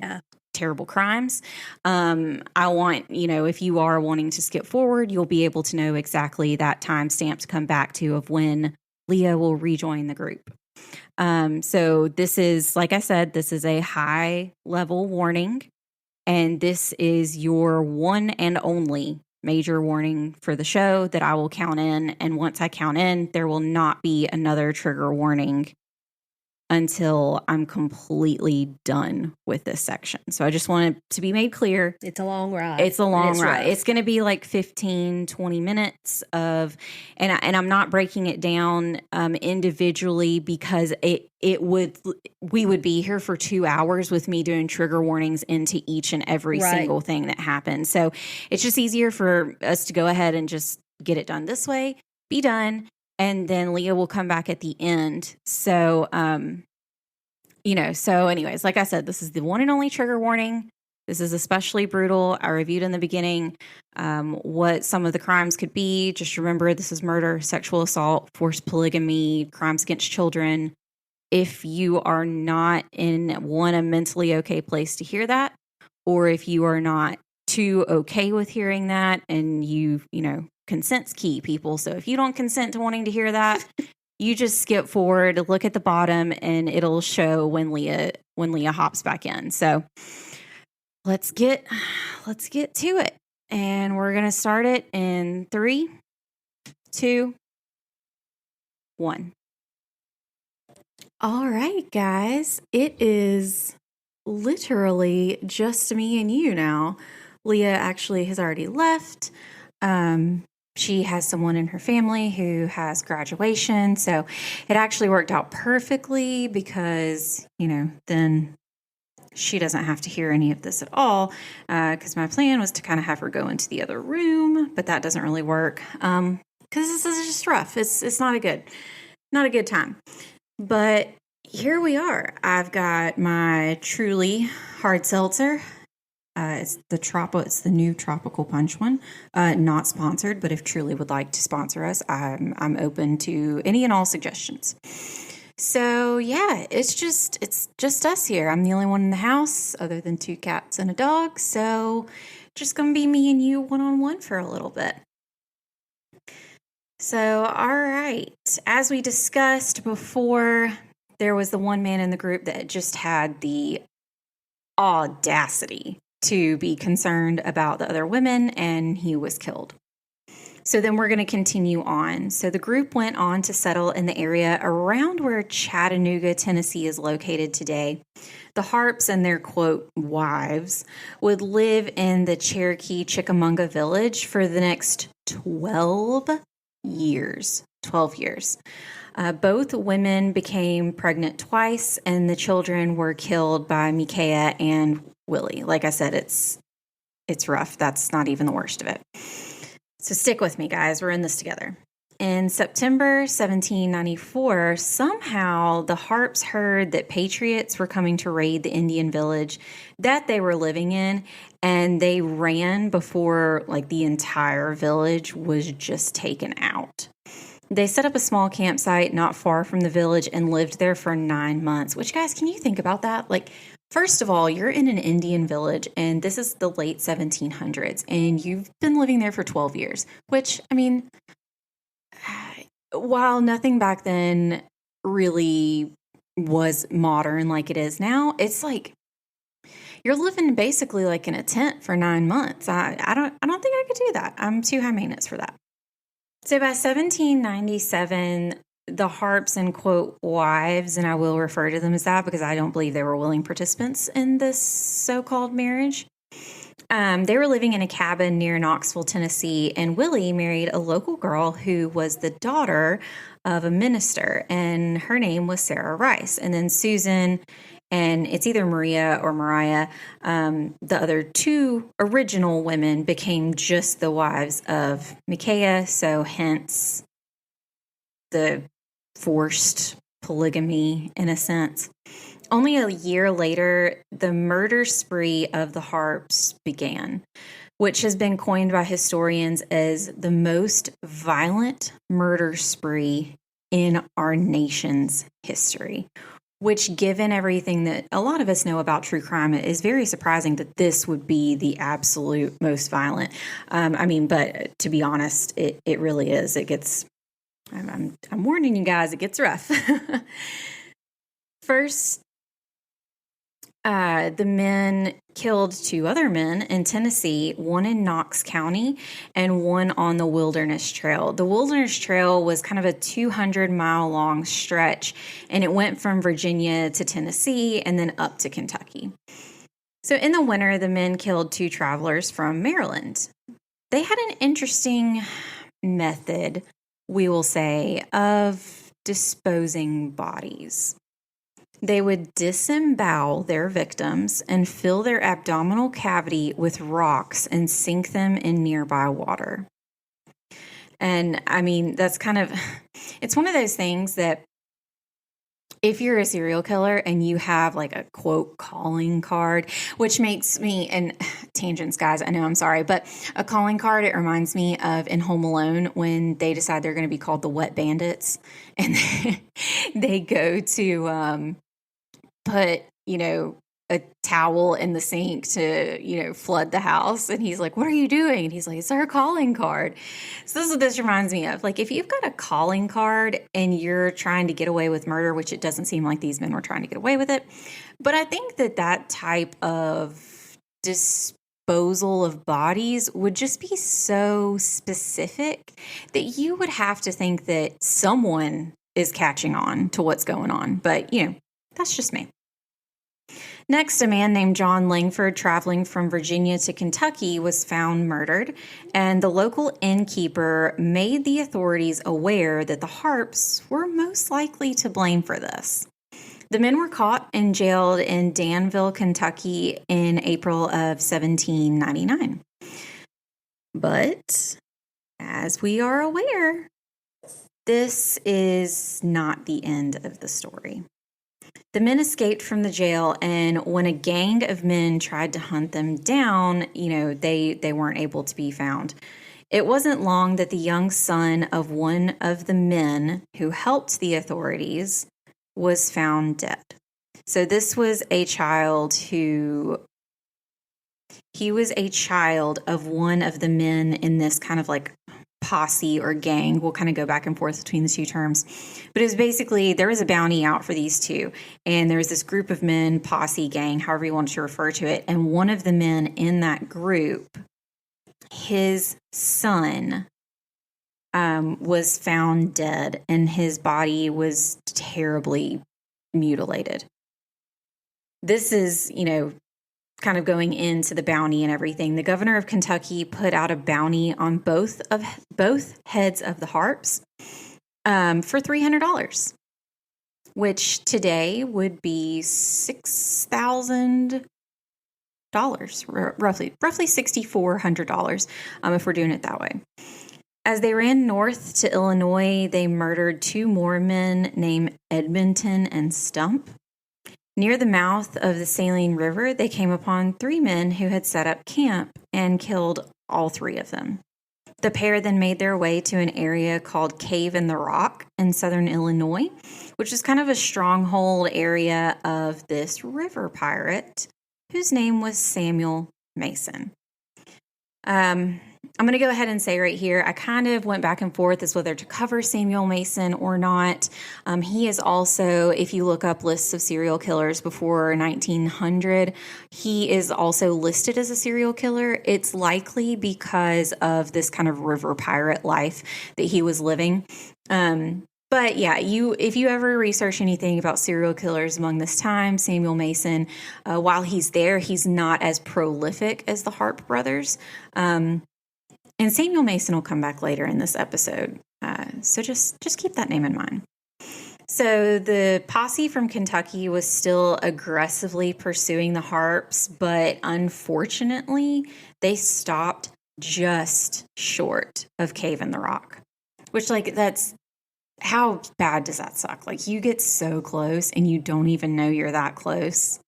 terrible crimes. I want, if you are wanting to skip forward, you'll be able to know exactly that timestamp to come back to of when Leah will rejoin the group. So this is, like I said, this is a high level warning, and this is your one and only major warning for the show that I will count in. And once I count in, there will not be another trigger warning until I'm completely done with this section. So I just want it to be made clear. It's a long ride. It's a long ride. Rough. It's going to be like 15, 20 minutes of, and I'm not breaking it down individually because we would be here for 2 hours with me doing trigger warnings into each and every single thing that happens. So it's just easier for us to go ahead and just get it done this way, be done. And then Leah will come back at the end. So, so anyways, like I said, this is the one and only trigger warning. This is especially brutal. I reviewed in the beginning what some of the crimes could be. Just remember, this is murder, sexual assault, forced polygamy, crimes against children. If you are not in a mentally okay place to hear that, or if you are not too okay with hearing that, and consent's key, people. So if you don't consent to wanting to hear that, you just skip forward, look at the bottom, and it'll show when Leah hops back in. So let's get to it. And we're going to start it in 3, 2, 1. All right, guys. It is literally just me and you now. Leah actually has already left. She has someone in her family who has graduation. So it actually worked out perfectly because, then she doesn't have to hear any of this at all. Because my plan was to kind of have her go into the other room, but that doesn't really work. Because this is just rough. It's not a good time. But here we are. I've got my Truly hard seltzer. It's the new tropical punch one. Not sponsored, but if Truly would like to sponsor us, I'm open to any and all suggestions. So yeah, it's just us here. I'm the only one in the house other than 2 cats and a dog. So just gonna be me and you one-on-one for a little bit. So all right, as we discussed before, there was the one man in the group that just had the audacity to be concerned about the other women, and he was killed. So then we're going to continue on. So the group went on to settle in the area around where Chattanooga, Tennessee is located today. The Harps and their, quote, wives would live in the Cherokee Chickamauga village for the next 12 years. 12 years. Both women became pregnant twice, and the children were killed by Micajah and Wiley. Like I said, it's rough. That's not even the worst of it. So stick with me, guys. We're in this together. In September 1794, somehow the Harpes heard that patriots were coming to raid the Indian village that they were living in, and they ran before like the entire village was just taken out. They set up a small campsite not far from the village and lived there for 9 months, which, guys, can you think about that? Like, first of all, you're in an Indian village, and this is the late 1700s, and you've been living there for 12 years, which, I mean, while nothing back then really was modern like it is now, it's like you're living basically like in a tent for 9 months. I don't think I could do that. I'm too high maintenance for that. So by 1797, the Harpes and, quote, wives, and I will refer to them as that because I don't believe they were willing participants in this so-called marriage. They were living in a cabin near Knoxville, Tennessee, and Willie married a local girl who was the daughter of a minister, and her name was Sarah Rice. And then Susan, and it's either Maria or Mariah, the other two original women became just the wives of Micajah, so hence the forced polygamy in a sense. Only a year later, the murder spree of the Harpes began, which has been coined by historians as the most violent murder spree in our nation's history, which, given everything that a lot of us know about true crime, is very surprising that this would be the absolute most violent. But to be honest, it really is. It gets, I'm warning you guys, it gets rough. First, the men killed 2 other men in Tennessee, one in Knox County and one on the Wilderness Trail. The Wilderness Trail was kind of a 200-mile long stretch, and it went from Virginia to Tennessee and then up to Kentucky. So in the winter, the men killed 2 travelers from Maryland. They had an interesting method, we will say, of disposing bodies. They would disembowel their victims and fill their abdominal cavity with rocks and sink them in nearby water. And I mean, that's kind of, it's one of those things that if you're a serial killer and you have like a quote calling card, which makes me, and tangents, guys, I know, I'm sorry, but a calling card, it reminds me of in Home Alone when they decide they're going to be called the Wet Bandits, and they go to put, a towel in the sink to, flood the house. And he's like, what are you doing? And he's like, it's our calling card. So this is what this reminds me of. Like, if you've got a calling card and you're trying to get away with murder, which it doesn't seem like these men were trying to get away with it. But I think that type of disposal of bodies would just be so specific that you would have to think that someone is catching on to what's going on. But, that's just me. Next, a man named John Langford, traveling from Virginia to Kentucky, was found murdered, and the local innkeeper made the authorities aware that the Harpes were most likely to blame for this. The men were caught and jailed in Danville, Kentucky in April of 1799. But, as we are aware, this is not the end of the story. The men escaped from the jail, and when a gang of men tried to hunt them down, they weren't able to be found. It wasn't long that the young son of one of the men who helped the authorities was found dead. So this was a child he was a child of one of the men in this kind of like posse or gang. We'll kind of go back and forth between the two terms. But it was basically, there was a bounty out for these two. And there was this group of men, posse, gang, however you want to refer to it. And one of the men in that group, his son, was found dead. And his body was terribly mutilated. This is, kind of going into the bounty and everything. The governor of Kentucky put out a bounty on both heads of the Harpes for $300, which today would be $6,000 roughly $6,400, if we're doing it that way. As they ran north to Illinois, they murdered 2 more men named Edmonton and Stump. Near the mouth of the Saline River, they came upon 3 men who had set up camp and killed all 3 of them. The pair then made their way to an area called Cave in the Rock in southern Illinois, which is kind of a stronghold area of this river pirate whose name was Samuel Mason. I'm going to go ahead and say right here, I kind of went back and forth as whether to cover Samuel Mason or not. He is also, if you look up lists of serial killers before 1900, he is also listed as a serial killer. It's likely because of this kind of river pirate life that he was living. But yeah, if you ever research anything about serial killers among this time, Samuel Mason, while he's there, he's not as prolific as the Harpe brothers. And Samuel Mason will come back later in this episode. So just keep that name in mind. So the posse from Kentucky was still aggressively pursuing the Harpes, but unfortunately, they stopped just short of Cave in the Rock, which that's how bad does that suck? Like, you get so close and you don't even know you're that close.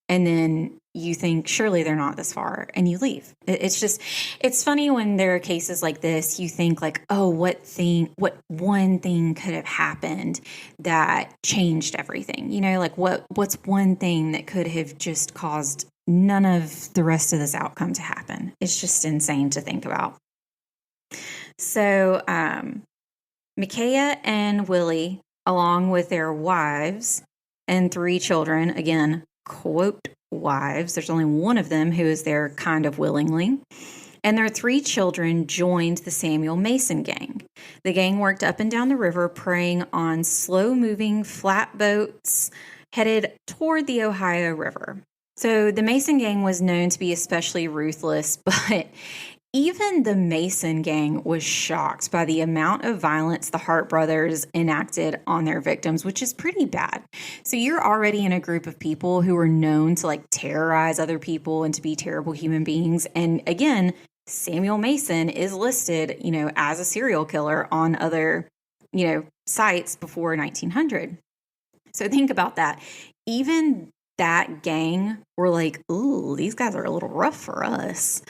And then you think, surely they're not this far, and you leave. It's funny when there are cases like this, you think like, oh, what one thing could have happened that changed everything? Like what's one thing that could have just caused none of the rest of this outcome to happen? It's just insane to think about. So, Micajah and Wiley, along with their wives and 3 children, again, quote, wives, there's only one of them who is there kind of willingly, and their 3 children joined the Samuel Mason gang. The gang worked up and down the river, preying on slow-moving flatboats headed toward the Ohio River. So the Mason gang was known to be especially ruthless, but even the Mason gang was shocked by the amount of violence the Harpe brothers enacted on their victims, which is pretty bad. So you're already in a group of people who are known to terrorize other people and to be terrible human beings. And again, Samuel Mason is listed, as a serial killer on other, sites before 1900. So think about that. Even that gang were like, ooh, these guys are a little rough for us.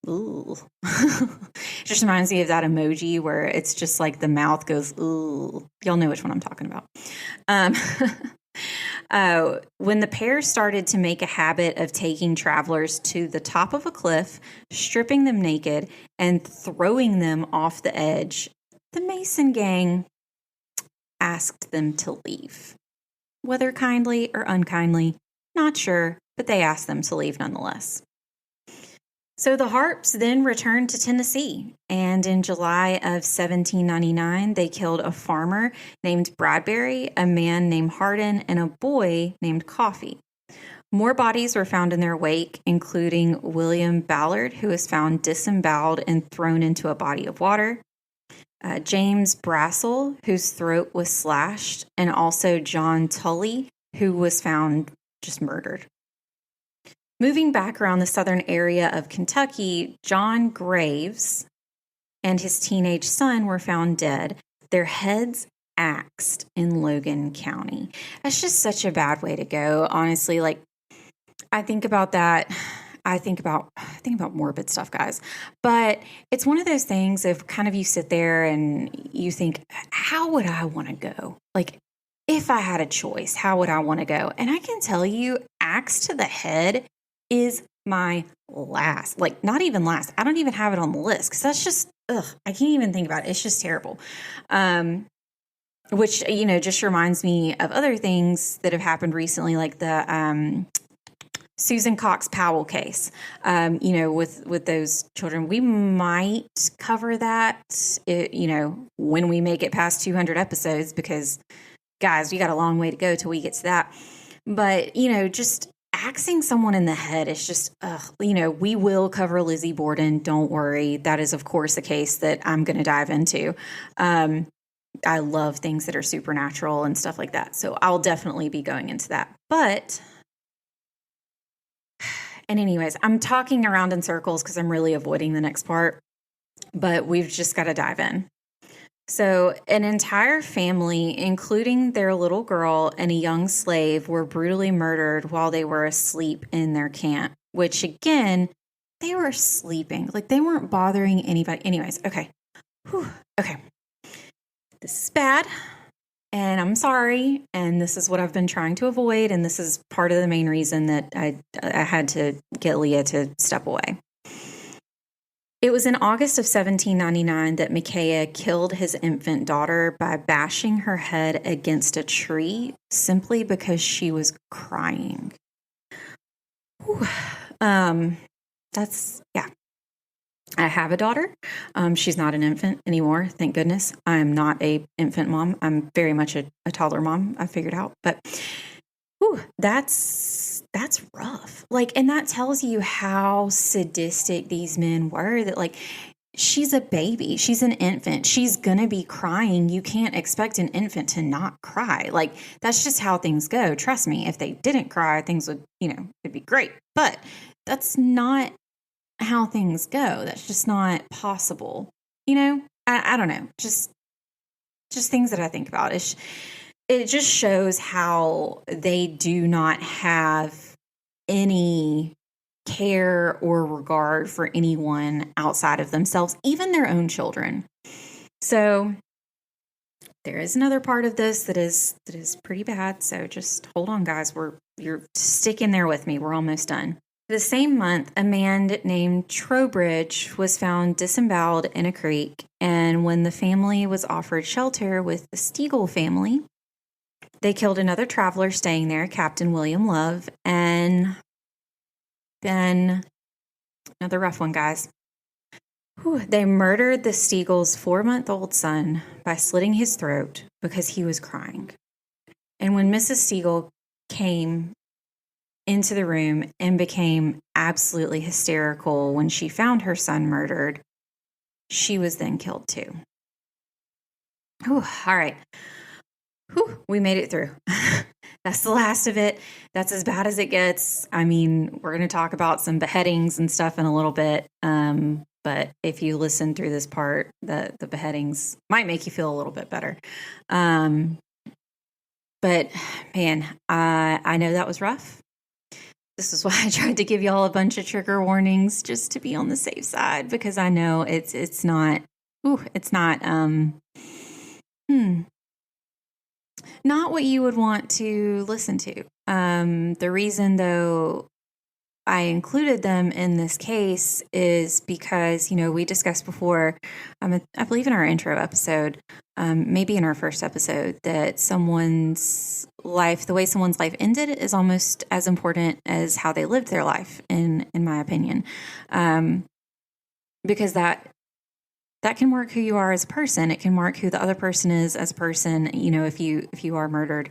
Ooh. Just reminds me of that emoji where it's just like the mouth goes, ooh. Y'all know which one I'm talking about. When the pair started to make a habit of taking travelers to the top of a cliff, stripping them naked, and throwing them off the edge, the Mason gang asked them to leave. Whether kindly or unkindly, not sure, but they asked them to leave nonetheless. So the Harpes then returned to Tennessee, and in July of 1799, they killed a farmer named Bradbury, a man named Hardin, and a boy named Coffee. More bodies were found in their wake, including William Ballard, who was found disemboweled and thrown into a body of water, James Brassel, whose throat was slashed, and also John Tully, who was found just murdered. Moving back around the southern area of Kentucky, John Graves and his teenage son were found dead, their heads axed in Logan County. That's just such a bad way to go, honestly. I think about that. I think about morbid stuff, guys. But it's one of those things of kind of you sit there and you think, how would I want to go? If I had a choice, how would I want to go? And I can tell you, axe to the head is my last, not even last. I don't even have it on the list because that's just, I can't even think about it. It's just terrible. Which, just reminds me of other things that have happened recently, like the Susan Cox Powell case, with those children. We might cover that, when we make it past 200 episodes, because guys, we got a long way to go till we get to that. But, just axing someone in the head is just, we will cover Lizzie Borden. Don't worry. That is, of course, a case that I'm going to dive into. I love things that are supernatural and stuff like that. So I'll definitely be going into that. But And anyways, I'm talking around in circles because I'm really avoiding the next part, but we've just got to dive in. So an entire family, including their little girl and a young slave, were brutally murdered while they were asleep in their camp, which again, they were sleeping. Like they weren't bothering anybody. Anyways, okay. Whew. Okay. This is bad. And I'm sorry. And this is what I've been trying to avoid. And this is part of the main reason that I had to get Leah to step away. It was in August of 1799 that Micajah killed his infant daughter by bashing her head against a tree simply because she was crying. Whew. I have a daughter. She's not an infant anymore, thank goodness. I'm not a infant mom. I'm very much a toddler mom, I figured out. But that's rough. Like, and that tells you how sadistic these men were, that like, she's a baby. She's an infant. She's going to be crying. You can't expect an infant to not cry. Like, that's just how things go. Trust me, if they didn't cry, things would, it'd be great. But that's not how things go. That's just not possible. I don't know. Just things that I think about. It just shows how they do not have any care or regard for anyone outside of themselves, even their own children. So there is another part of this that is pretty bad. So just hold on, guys. You're sticking there with me. We're almost done. The same month, a man named Trowbridge was found disemboweled in a creek, and when the family was offered shelter with the Stegall family, they killed another traveler staying there, Captain William Love, and then another rough one, guys. They murdered the Stegalls' 4-month-old son by slitting his throat because he was crying. And when Mrs. Stegall came into the room and became absolutely hysterical when she found her son murdered, she was then killed too. All right. We made it through. That's the last of it. That's as bad as it gets. I mean, we're going to talk about some beheadings and stuff in a little bit. But if you listen through this part, the beheadings might make you feel a little bit better. But man, I know that was rough. This is why I tried to give y'all a bunch of trigger warnings just to be on the safe side, because I know it's not not what you would want to listen to. The reason, though, I included them in this case is because, we discussed before, I believe in our intro episode, maybe in our first episode, that someone's life, the way someone's life ended, is almost as important as how they lived their life, in my opinion. Because that can mark who you are as a person. It can mark who the other person is as a person, if you are murdered.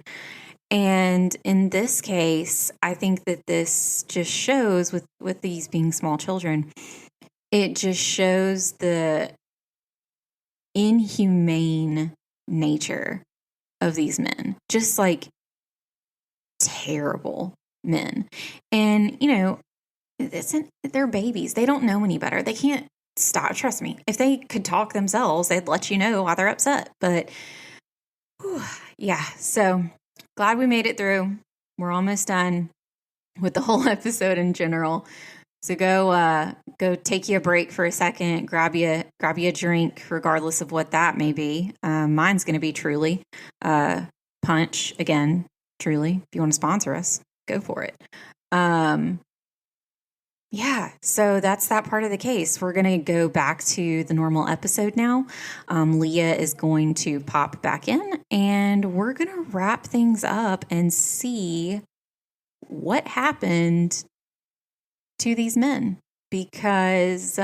And in this case, I think that this just shows, with these being small children, it just shows the inhumane nature of these men. Just like terrible men. And, they're babies. They don't know any better. They can't stop. Trust me. If they could talk themselves, they'd let you know why they're upset. But yeah, so glad we made it through. We're almost done with the whole episode in general. So go take you a break for a second, grab you a drink, regardless of what that may be. Mine's going to be Truly. Punch, again, Truly. If you want to sponsor us, go for it. Yeah, so that's that part of the case. We're going to go back to the normal episode now. Leah is going to pop back in, and we're going to wrap things up and see what happened to these men, because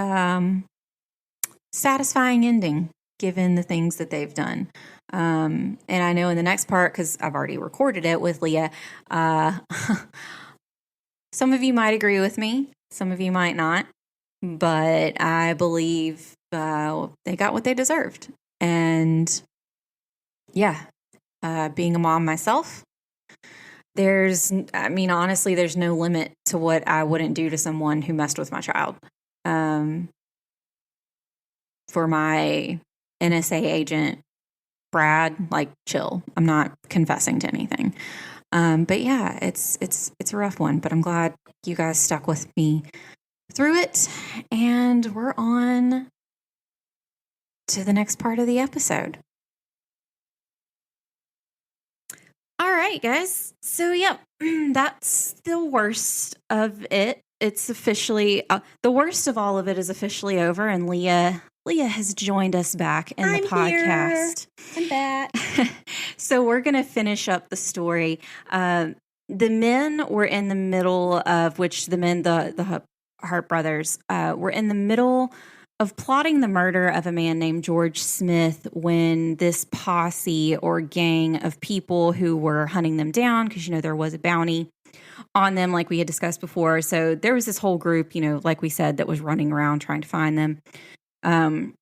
satisfying ending given the things that they've done. And I know in the next part, because I've already recorded it with Leah, some of you might agree with me. Some of you might not, but I believe they got what they deserved. And yeah, being a mom myself, honestly, there's no limit to what I wouldn't do to someone who messed with my child. For my NSA agent, Brad, like, chill. I'm not confessing to anything. But yeah, it's a rough one, but I'm glad you guys stuck with me through it. And we're on to the next part of the episode. All right, guys. So, yeah, that's the worst of it. It's officially, the worst of all of it is officially over, and Leah has joined us back in the podcast. Here. I'm back. So we're going to finish up the story. The men were in the middle of, the Harpe Brothers, were in the middle of plotting the murder of a man named George Smith when this posse or gang of people who were hunting them down, because, there was a bounty on them, like we had discussed before. So there was this whole group, like we said, that was running around trying to find them. And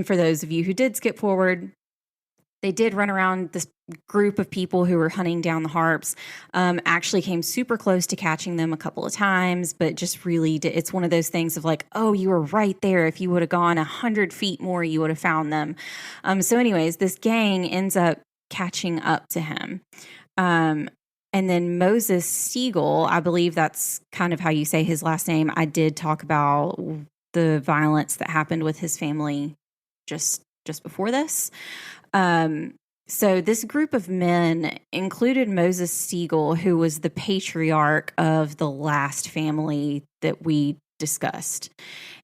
for those of you who did skip forward, they did run around. This group of people who were hunting down the Harpes actually came super close to catching them a couple of times, but just really it's one of those things of like, oh, you were right there. If you would have gone 100 feet more, you would have found them. So anyways, this gang ends up catching up to him. And then Moses Siegel, I believe that's kind of how you say his last name. I did talk about the violence that happened with his family just before this. So this group of men included Moses Siegel, who was the patriarch of the last family that we discussed.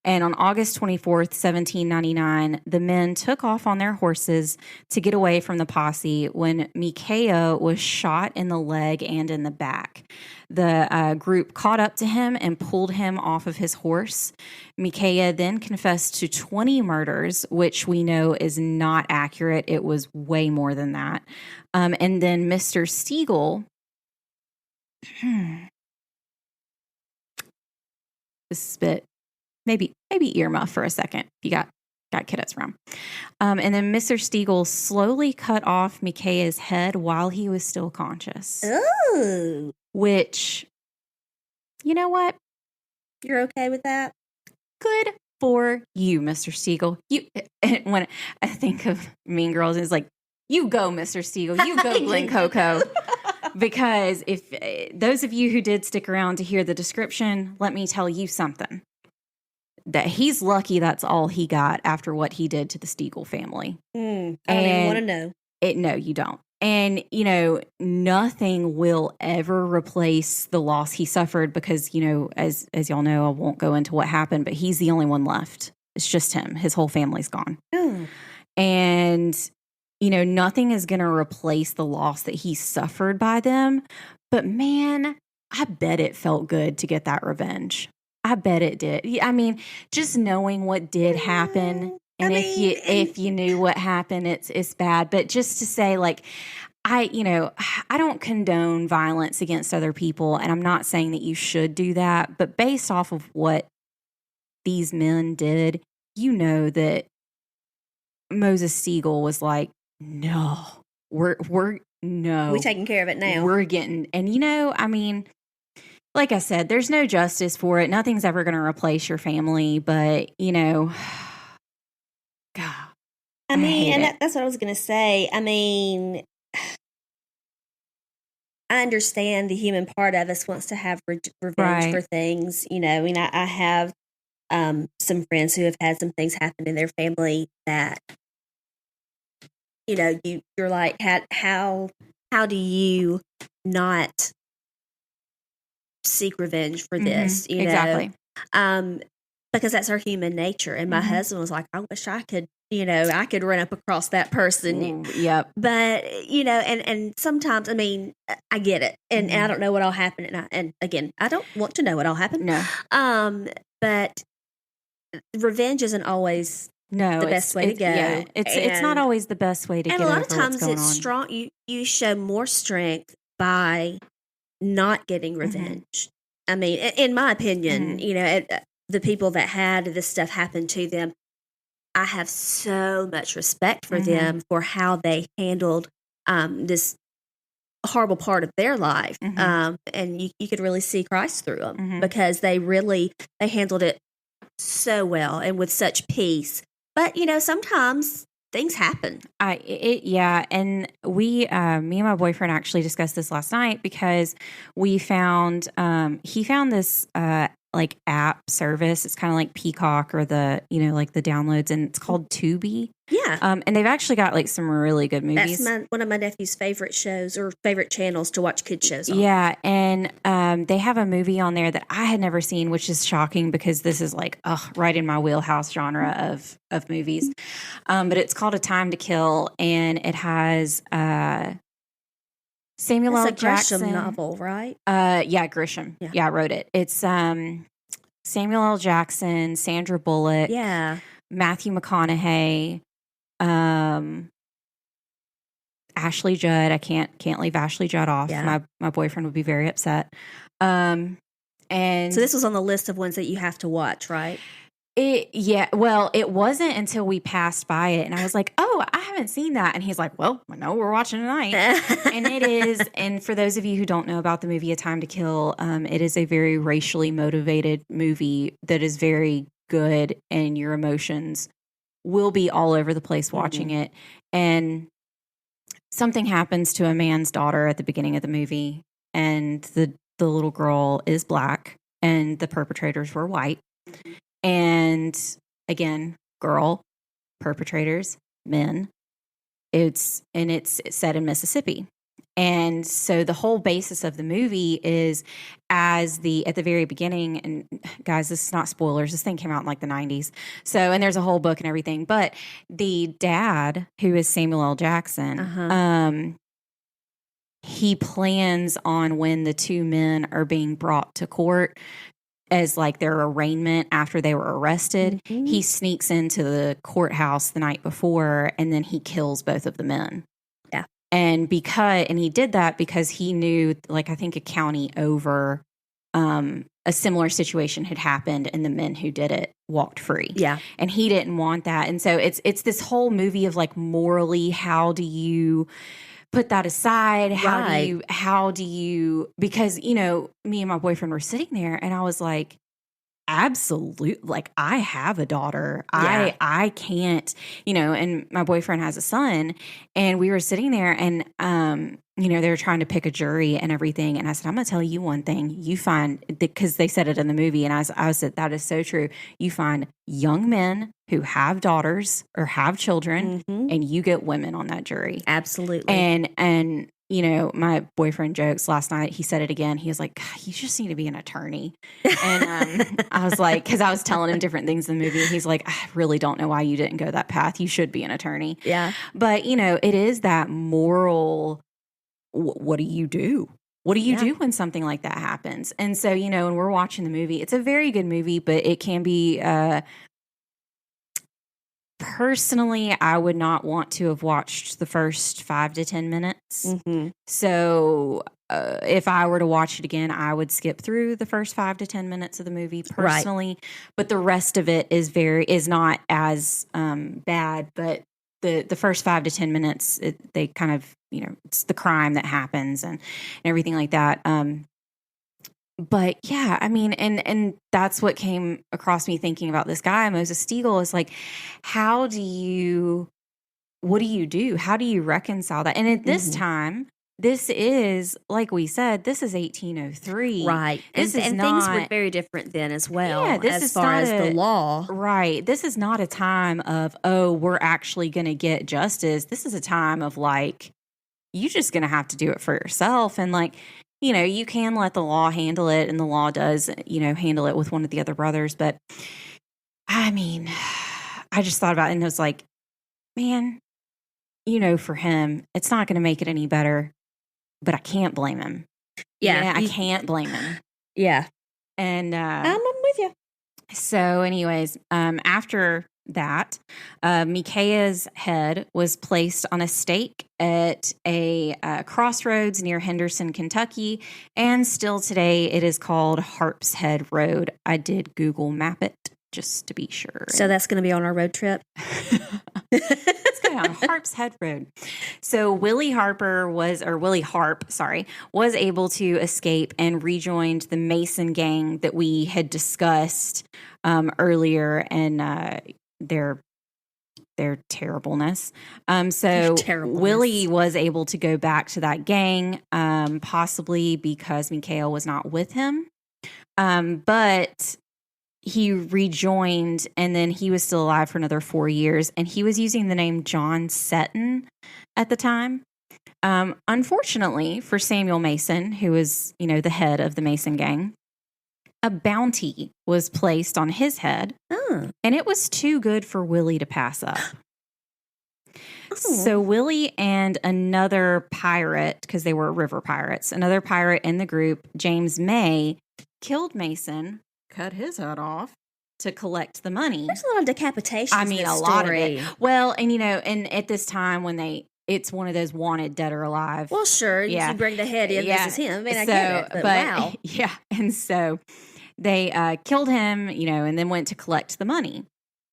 And on August 24th, 1799, the men took off on their horses to get away from the posse when Micajah was shot in the leg and in the back. The group caught up to him and pulled him off of his horse. Micajah then confessed to 20 murders, which we know is not accurate. It was way more than that. And then Mr. Siegel... This is a bit, maybe earmuff for a second. You got kiddos around. And then Mr. Siegel slowly cut off Micajah's head while he was still conscious. Ooh. Which, you know what? You're okay with that? Good for you, Mr. Siegel. When I think of Mean Girls, it's like, you go, Mr. Siegel. You go, Glen Coco. Because if those of you who did stick around to hear the description, let me tell you something. That he's lucky that's all he got after what he did to the Siegel family. I don't even want to know. No, you don't. And, nothing will ever replace the loss he suffered because, as y'all know, I won't go into what happened, but he's the only one left. It's just him. His whole family's gone. Oh. And... nothing is going to replace the loss that he suffered by them. But man, I bet it felt good to get that revenge. I bet it did. I mean, just knowing what did happen, and if you knew what happened, it's bad. But just to say, like, I don't condone violence against other people, and I'm not saying that you should do that. But based off of what these men did, that Moses Siegel was like, no, we're taking care of it now. We're getting, and like I said, there's no justice for it. Nothing's ever going to replace your family, but God. That's what I was going to say. I understand the human part of us wants to have revenge for things, I have some friends who have had some things happen in their family that, you're like, how do you not seek revenge for this? Exactly. Because that's our human nature. And my husband was like, I wish I could, I could run up across that person. Yep. But, and sometimes, I get it. And I don't know what will happen. And again, I don't want to know what will happen. No. But revenge isn't always the best way to go. Yeah, it's not always the best way to get over what's going on. And a lot of times it's strong. You show more strength by not getting revenge. In my opinion, the people that had this stuff happen to them, I have so much respect for them for how they handled this horrible part of their life. Mm-hmm. And you could really see Christ through them Mm-hmm. because they handled it so well and with such peace. But, sometimes things happen. Yeah. And me and my boyfriend actually discussed this last night because he found this, like app service. It's kind of like Peacock or the downloads, and it's called Tubi. Yeah. And they've actually got like some really good movies. That's one of my nephew's favorite shows or favorite channels to watch kid shows on. Yeah. And they have a movie on there that I had never seen, which is shocking because this is like, right in my wheelhouse genre of movies. But it's called A Time to Kill, and it has Samuel L. Jackson. Grisham novel, right? Yeah, Grisham. Yeah, I wrote it. It's Samuel L. Jackson, Sandra Bullock, Matthew McConaughey, Ashley Judd. I can't leave Ashley Judd off. Yeah. My boyfriend would be very upset. And so this was on the list of ones that you have to watch, right? Well, it wasn't until we passed by it and I was like, oh, I haven't seen that. And he's like, well, I know we're watching tonight. And it is. And for those of you who don't know about the movie A Time to Kill, it is a very racially motivated movie that is very good, and your emotions will be all over the place watching it. And something happens to a man's daughter at the beginning of the movie, and the little girl is Black and the perpetrators were white. And again, girl, perpetrators, men. It's set in Mississippi. And so the whole basis of the movie is at the very beginning, and guys, this is not spoilers. This thing came out in like the 90s. So, and there's a whole book and everything, but the dad, who is Samuel L. Jackson, he plans on when the two men are being brought to court as like their arraignment after they were arrested, he sneaks into the courthouse the night before, and then he kills both of the men. Yeah. And he did that because he knew, like, I think a county over, a similar situation had happened and the men who did it walked free. Yeah. And he didn't want that. And so it's this whole movie of like, morally, how do you put that aside? How do you, because, me and my boyfriend were sitting there and I was like, absolute, like, I have a daughter. Yeah. I can't, and my boyfriend has a son, and we were sitting there and, they were trying to pick a jury and everything. And I said, I'm going to tell you one thing. You find, because they said it in the movie, and I said, that is so true. You find young men who have daughters or have children, and you get women on that jury. Absolutely. And my boyfriend jokes last night, he said it again. He was like, you just need to be an attorney. And I was like, because I was telling him different things in the movie. And he's like, I really don't know why you didn't go that path. You should be an attorney. Yeah. But, it is that moral, what do you do? What do you do when something like that happens? And so, when we're watching the movie, it's a very good movie, but it can be, personally, I would not want to have watched the first 5 to 10 minutes. So if I were to watch it again, I would skip through the first 5 to 10 minutes of the movie personally. Right. But the rest of it is not as bad. But the first 5 to 10 minutes, they kind of, it's the crime that happens and everything like that. But yeah, I mean, and that's what came across me thinking about this guy, Moses Stegall, is like, what do you do? How do you reconcile that? And at this time, this is, like we said, this is 1803. Right. And things were very different then as well, as far as the law. Right. This is not a time of, we're actually going to get justice. This is a time of like, you're just going to have to do it for yourself. And like, you can let the law handle it, and the law does, handle it with one of the other brothers. But I mean, I just thought about it and I was like, man, for him, it's not going to make it any better, but I can't blame him. Yeah. I can't blame him. Yeah. And I'm with you. So anyways, after that, Micajah's head was placed on a stake at a crossroads near Henderson, Kentucky, and still today it is called Harpe's Head Road. I did Google map it just to be sure. So that's going to be on our road trip? It's on Harpe's Head Road. So Willie Harpe, was able to escape and rejoined the Mason gang that we had discussed earlier, and their terribleness. So Willie was able to go back to that gang, possibly because Micajah was not with him. But he rejoined, and then he was still alive for another 4 years, and he was using the name John Seton at the time. Unfortunately for Samuel Mason, who was, the head of the Mason gang, a bounty was placed on his head, and it was too good for Willie to pass up. So Willie and another pirate, because they were river pirates, another pirate in the group, James May, killed Mason, cut his head off to collect the money. There's a lot of decapitations. I mean, lot of it. Well, and at this time when it's one of those wanted dead or alive. Well, sure. You bring the head in. Yeah. This is him. I mean, I get it. But wow. Yeah. And so they killed him, and then went to collect the money.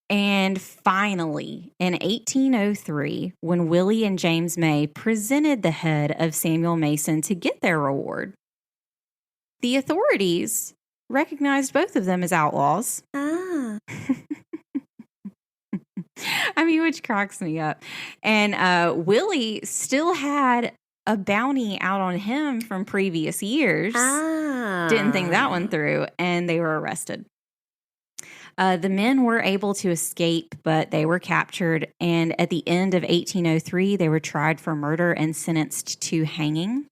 And finally, in 1803, when Willie and James May presented the head of Samuel Mason to get their reward, the authorities recognized both of them as outlaws. I mean, which cracks me up. And Willie still had a bounty out on him from previous years. Didn't think that one through, and they were arrested. The men were able to escape, but they were captured. And at the end of 1803, they were tried for murder and sentenced to hanging.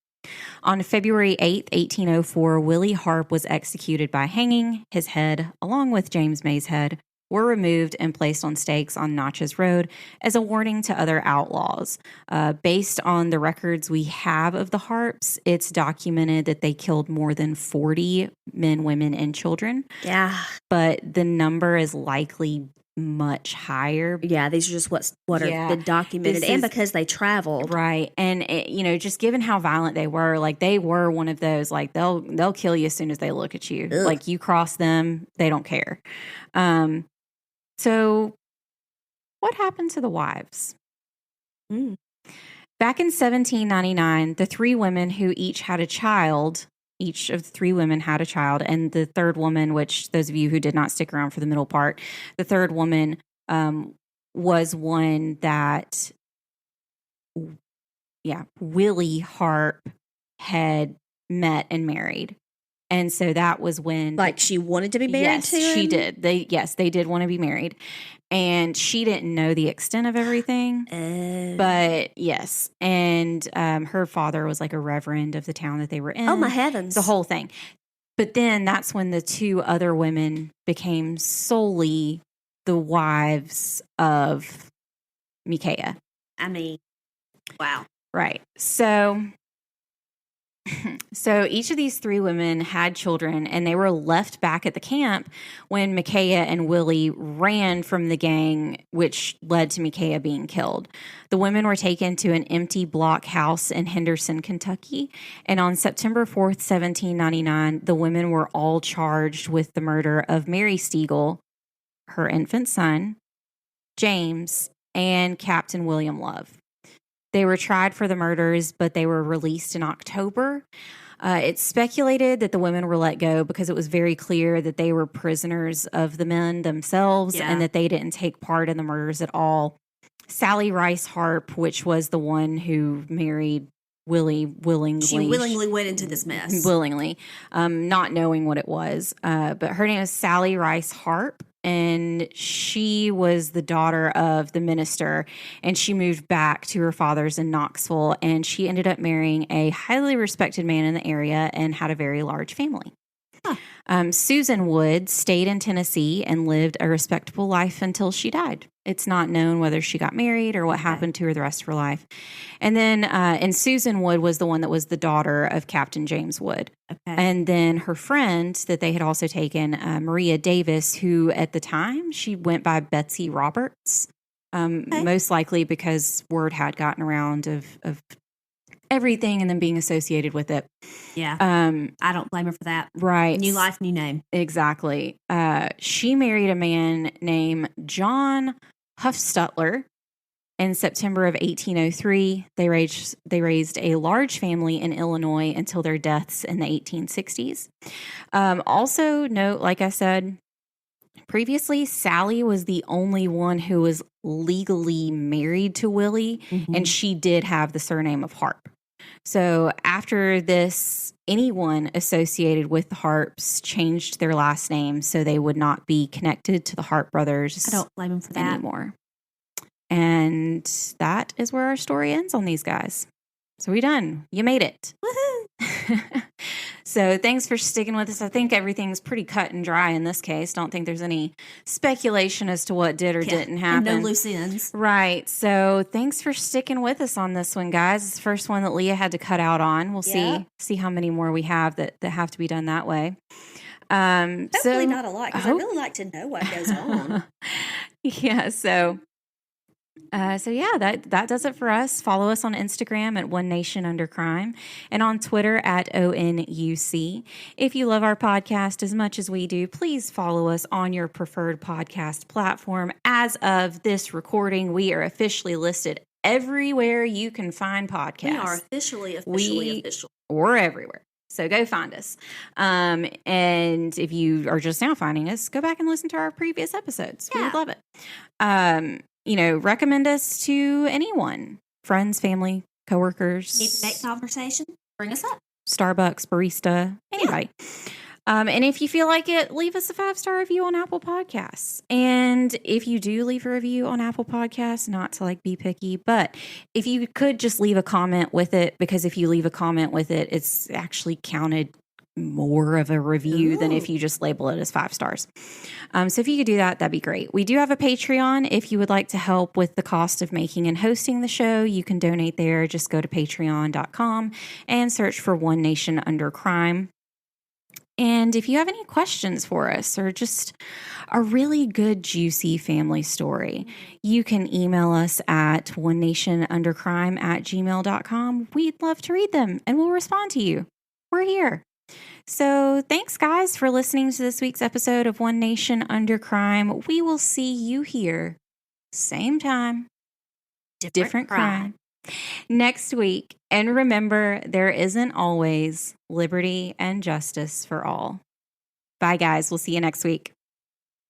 On February 8th, 1804, Willie Harpe was executed by hanging. His head, along with James May's head, were removed and placed on stakes on Natchez Road as a warning to other outlaws. Based on the records we have of the Harpes, it's documented that they killed more than 40 men, women, and children. Yeah. But the number is likely much higher. Yeah, these are just what are been documented, and because they traveled, right? And just given how violent they were, like they were one of those, like they'll kill you as soon as they look at you. Ugh. Like you cross them, they don't care. So what happened to the wives? Back in 1799, the three women who each of the three women had a child, and the third woman, which those of you who did not stick around for the middle part, the third woman was one that, Willie Harpe had met and married. And so that was when... Like she wanted to be married to him? Yes, she did. They did want to be married. And she didn't know the extent of everything. But yes. And her father was like a reverend of the town that they were in. Oh, my heavens. The whole thing. But then that's when the two other women became solely the wives of Micajah. I mean, wow. Right. So each of these three women had children, and they were left back at the camp when Micajah and Willie ran from the gang, which led to Micajah being killed. The women were taken to an empty block house in Henderson, Kentucky, and on September 4th, 1799, the women were all charged with the murder of Mary Steagle, her infant son, James, and Captain William Love. They were tried for the murders, but they were released in October. It's speculated that the women were let go because it was very clear that they were prisoners of the men themselves and that they didn't take part in the murders at all. Sally Rice Harpe, which was the one who married Willie willingly. She willingly went into this mess. Willingly, not knowing what it was. But her name is Sally Rice Harpe. And she was the daughter of the minister, and she moved back to her father's in Knoxville, and she ended up marrying a highly respected man in the area and had a very large family. Susan Wood stayed in Tennessee and lived a respectable life until she died. It's not known whether she got married or what happened to her the rest of her life. And then, and Susan Wood was the one that was the daughter of Captain James Wood. Okay. And then her friend that they had also taken, Maria Davis, who at the time, she went by Betsy Roberts, most likely because word had gotten around of everything and then being associated with it. Yeah. I don't blame her for that. Right. New life, new name. Exactly. She married a man named John Huffstutler, In September of 1803, they raised a large family in Illinois until their deaths in the 1860s. Also note, like I said previously, Sally was the only one who was legally married to Willie, and she did have the surname of Harpe. So after this, anyone associated with the Harpes changed their last name so they would not be connected to the Harpe brothers. I don't blame them for that anymore. And that is where our story ends on these guys. So we're done. You made it. Woohoo! So thanks for sticking with us. I think everything's pretty cut and dry in this case. Don't think there's any speculation as to what did or didn't happen. And no loose ends. Right. So thanks for sticking with us on this one, guys. It's the first one that Leah had to cut out on. We'll see how many more we have that have to be done that way. Hopefully not a lot, because I really like to know what goes on. Yeah. So yeah, that does it for us. Follow us on Instagram at One Nation Under Crime and on Twitter at ONUC. If you love our podcast as much as we do, please follow us on your preferred podcast platform. As of this recording, we are officially listed everywhere you can find podcasts. We are officially official. We're everywhere. So go find us. And if you are just now finding us, go back and listen to our previous episodes. Yeah. We would love it. Recommend us to anyone, friends, family, coworkers. Need to make conversation? Bring us up. Starbucks, barista, anybody. Yeah. And if you feel like it, leave us a 5-star review on Apple Podcasts. And if you do leave a review on Apple Podcasts, not to be picky, but if you could just leave a comment with it, because if you leave a comment with it, it's actually counted more of a review than if you just label it as 5 stars. So if you could do that, that'd be great. We do have a Patreon. If you would like to help with the cost of making and hosting the show, you can donate there. Just go to patreon.com and search for One Nation Under Crime. And if you have any questions for us or just a really good, juicy family story, you can email us at onenationundercrime@gmail.com. We'd love to read them and we'll respond to you. We're here. So thanks, guys, for listening to this week's episode of One Nation Under Crime. We will see you here, same time, different crime, next week. And remember, there isn't always liberty and justice for all. Bye, guys. We'll see you next week.